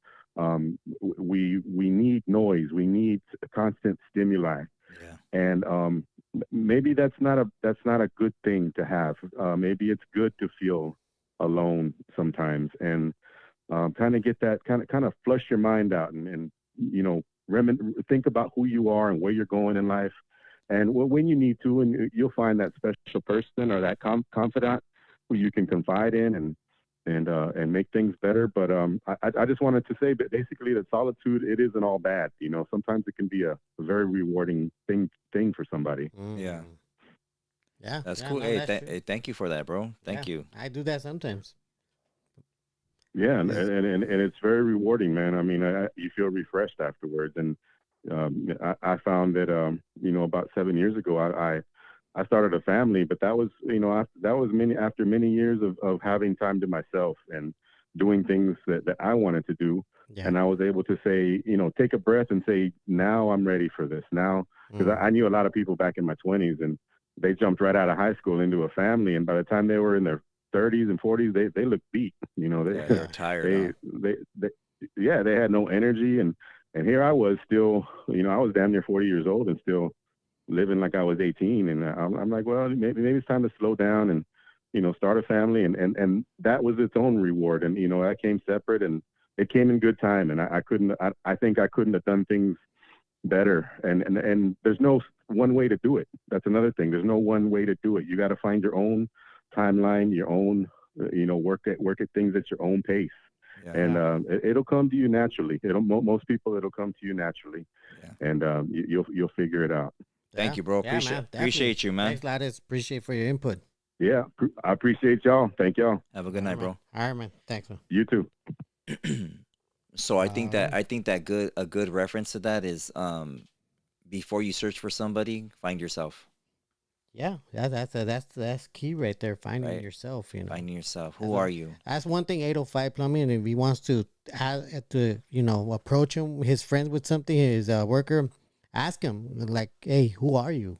We need noise. We need constant stimuli. Yeah. And maybe that's not a good thing to have. Maybe it's good to feel alone sometimes, and kind of get that kind of flush your mind out and think about who you are and where you're going in life. And when you need to, and you'll find that special person or that confidant who you can confide in and make things better. But I just wanted to say, but basically, that solitude, it isn't all bad. Sometimes it can be a very rewarding thing for somebody. Yeah. Yeah. That's yeah, cool. no, Hey, that's true. hey, thank you for that, bro. Thank Yeah, you. I do that sometimes. Yeah, and it's very rewarding, man. I mean, you feel refreshed afterwards. And I found that about 7 years ago, I started a family, but that was after many years of having time to myself and doing things that I wanted to do. Yeah. And I was able to say, take a breath and say, now I'm ready for this now. Because I knew a lot of people back in my 20s, and they jumped right out of high school into a family. And by the time they were in their 30s and 40s, they looked beat. They're tired. They had no energy. And here I was still, I was damn near 40 years old and still living like I was 18. And I'm like, well, maybe it's time to slow down and, start a family. And that was its own reward. And, that came separate, and it came in good time. And I think I couldn't have done things better. And there's no one way to do it. That's another thing. There's no one way to do it. You got to find your own timeline, your own, work at things at your own pace. Yeah. And it'll come to you naturally. Most people, it'll come to you naturally. Yeah. And you'll figure it out. Thank you, bro. Yeah, man, Appreciate you, man. Thanks, Lattice. Appreciate for your input. Yeah, I appreciate y'all. Thank y'all. Have a good night, bro. All right, man. Thanks, man. You too. So I think that a good reference to that is before you search for somebody, find yourself. Yeah, that's key right there. Finding Right. yourself, Finding yourself. Who are you? That's one thing. 805 Plumbing, and if he wants to approach him, his friends with something, his worker, ask him like, hey, who are you?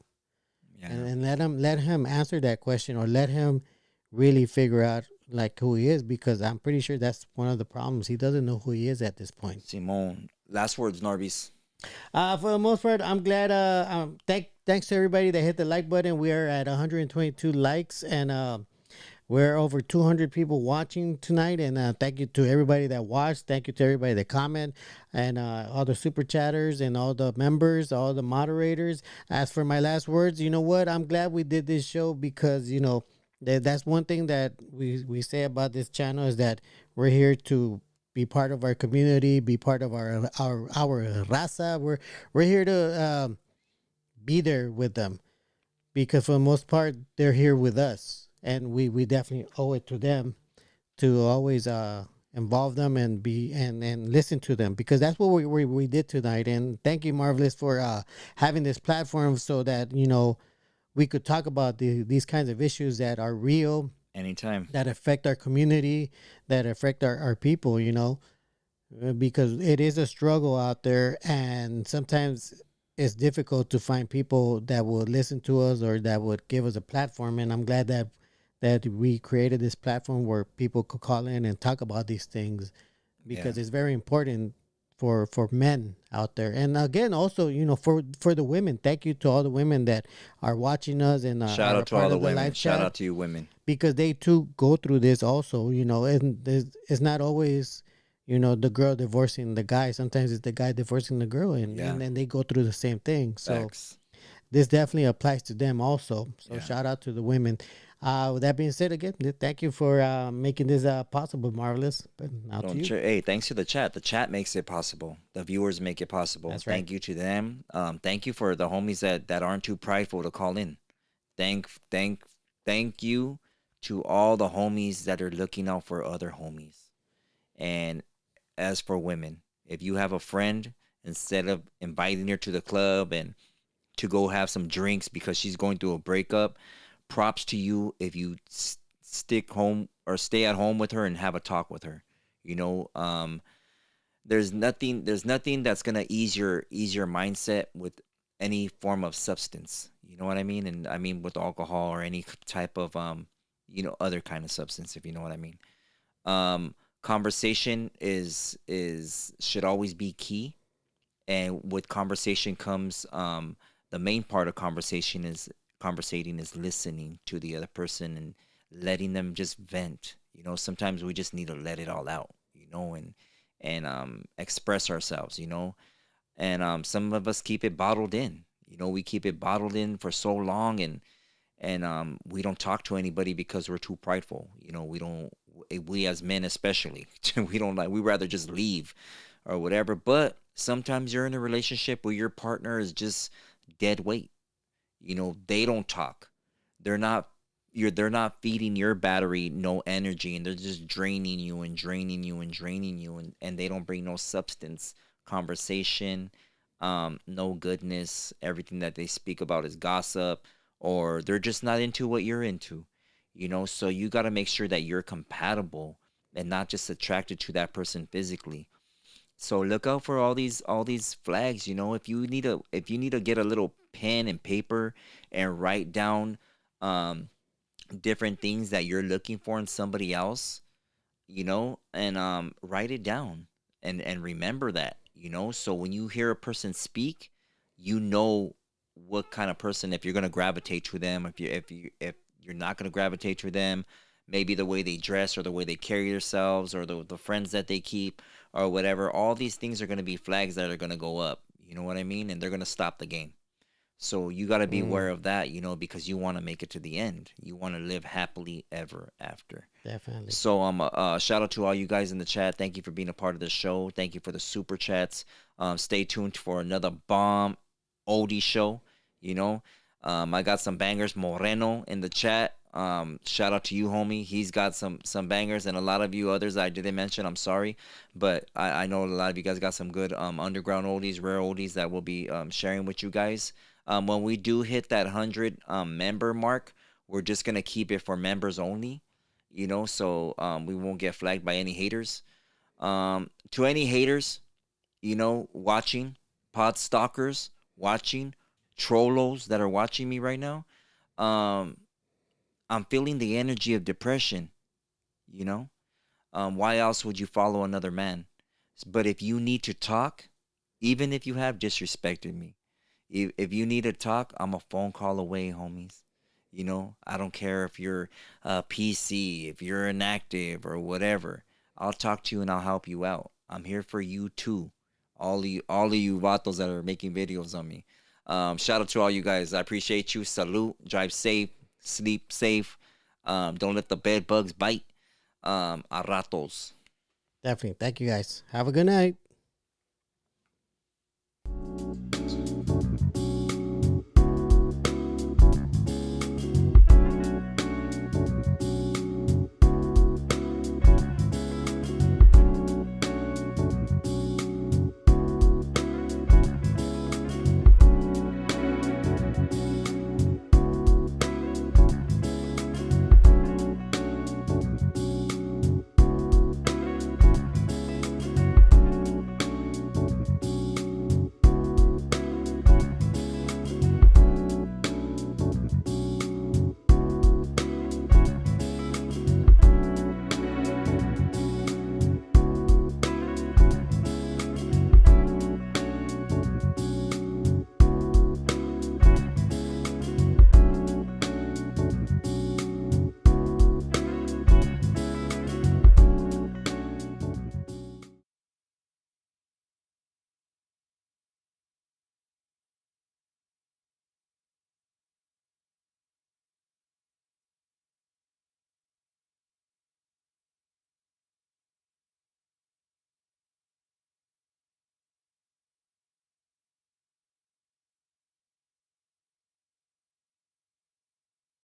Yeah. And let him answer that question, or let him really figure out like who he is, because I'm pretty sure that's one of the problems. He doesn't know who he is at this point. Simone. Last words, Norbeez. For the most part, I'm glad. Thanks to everybody that hit the like button. We are at 122 likes, and We're over 200 people watching tonight, and thank you to everybody that watched. Thank you to everybody that comment, and all the super chatters and all the members, all the moderators. As for my last words, you know what? I'm glad we did this show because that's one thing that we say about this channel is that we're here to be part of our community, be part of our raza. We're here to be there with them because for the most part they're here with us, and we definitely owe it to them to always involve them and be and listen to them, because that's what we did tonight. And thank you, Marvelous, for having this platform so that we could talk about these kinds of issues that are real, Anytime. that affect our community, that affect our people, because it is a struggle out there, and sometimes it's difficult to find people that will listen to us or that would give us a platform. And I'm glad that we created this platform where people could call in and talk about these things, because it's very important for men out there. And again, also, for the women, thank you to all the women that are watching us and Shout are out to part all the of the women. live Shout chat, out to you women. because they too go through this also, and it's not always, the girl divorcing the guy. Sometimes it's the guy divorcing the girl, and then they go through the same thing. So Facts. this definitely applies to them also. So Yeah. shout out to the women. With that being said, again, thank you for making this possible, Marvelous. But now to you. Hey, thanks to the chat. The chat makes it possible. The viewers make it possible. That's right. Thank you to them. Thank you for the homies that aren't too prideful to call in. Thank you to all the homies that are looking out for other homies. And as for women, if you have a friend, instead of inviting her to the club and to go have some drinks because she's going through a breakup, props to you if you stick home or stay at home with her and have a talk with her. There's nothing that's gonna ease your mindset with any form of substance. You know what I mean? And I mean with alcohol or any type of other kind of substance, if you know what I mean. Conversation should always be key, and with conversation comes the main part of conversating is listening to the other person and letting them just vent. Sometimes we just need to let it all out, and express ourselves, and some of us keep it bottled in. We keep it bottled in for so long, and we don't talk to anybody because we're too prideful. We as men especially, we rather just leave or whatever. But sometimes you're in a relationship where your partner is just dead weight. They don't talk. They're not feeding your battery no energy, and they're just draining you and draining you and draining you, and they don't bring no substance, conversation, no goodness. Everything that they speak about is gossip, or they're just not into what you're into. So you got to make sure that you're compatible and not just attracted to that person physically. So look out for all these flags. If you need to get a little pen and paper and write down different things that you're looking for in somebody else, and write it down and remember that, so when you hear a person speak, what kind of person, if you're going to gravitate to them, if you're not going to gravitate to them, maybe the way they dress or the way they carry themselves or the friends that they keep or whatever. All these things are going to be flags that are going to go up, you know what I mean? And they're going to stop the game. So you got to be aware of that, because you want to make it to the end. You want to live happily ever after. Definitely. So shout out to all you guys in the chat. Thank you for being a part of the show. Thank you for the super chats. Stay tuned for another bomb oldie show. I got some bangers. Moreno in the chat. Shout out to you, homie. He's got some bangers, and a lot of you others I didn't mention. I'm sorry, but I know a lot of you guys got some good underground oldies, rare oldies that we'll be sharing with you guys. When we do hit that 100 member mark, we're just gonna keep it for members only. So we won't get flagged by any haters. To any haters, watching, pod stalkers watching, trollos that are watching me right now, I'm feeling the energy of depression. Why else would you follow another man? But if you need to talk, even if you have disrespected me, if you need to talk, I'm a phone call away, homies. You know, I don't care if you're a PC, if you're inactive or whatever. I'll talk to you and I'll help you out. I'm here for you too. All of you vatos that are making videos on me. Shout out to all you guys. I appreciate you. Salute. Drive safe. Sleep safe. Don't let the bed bugs bite. A ratos. Definitely. Thank you guys. Have a good night.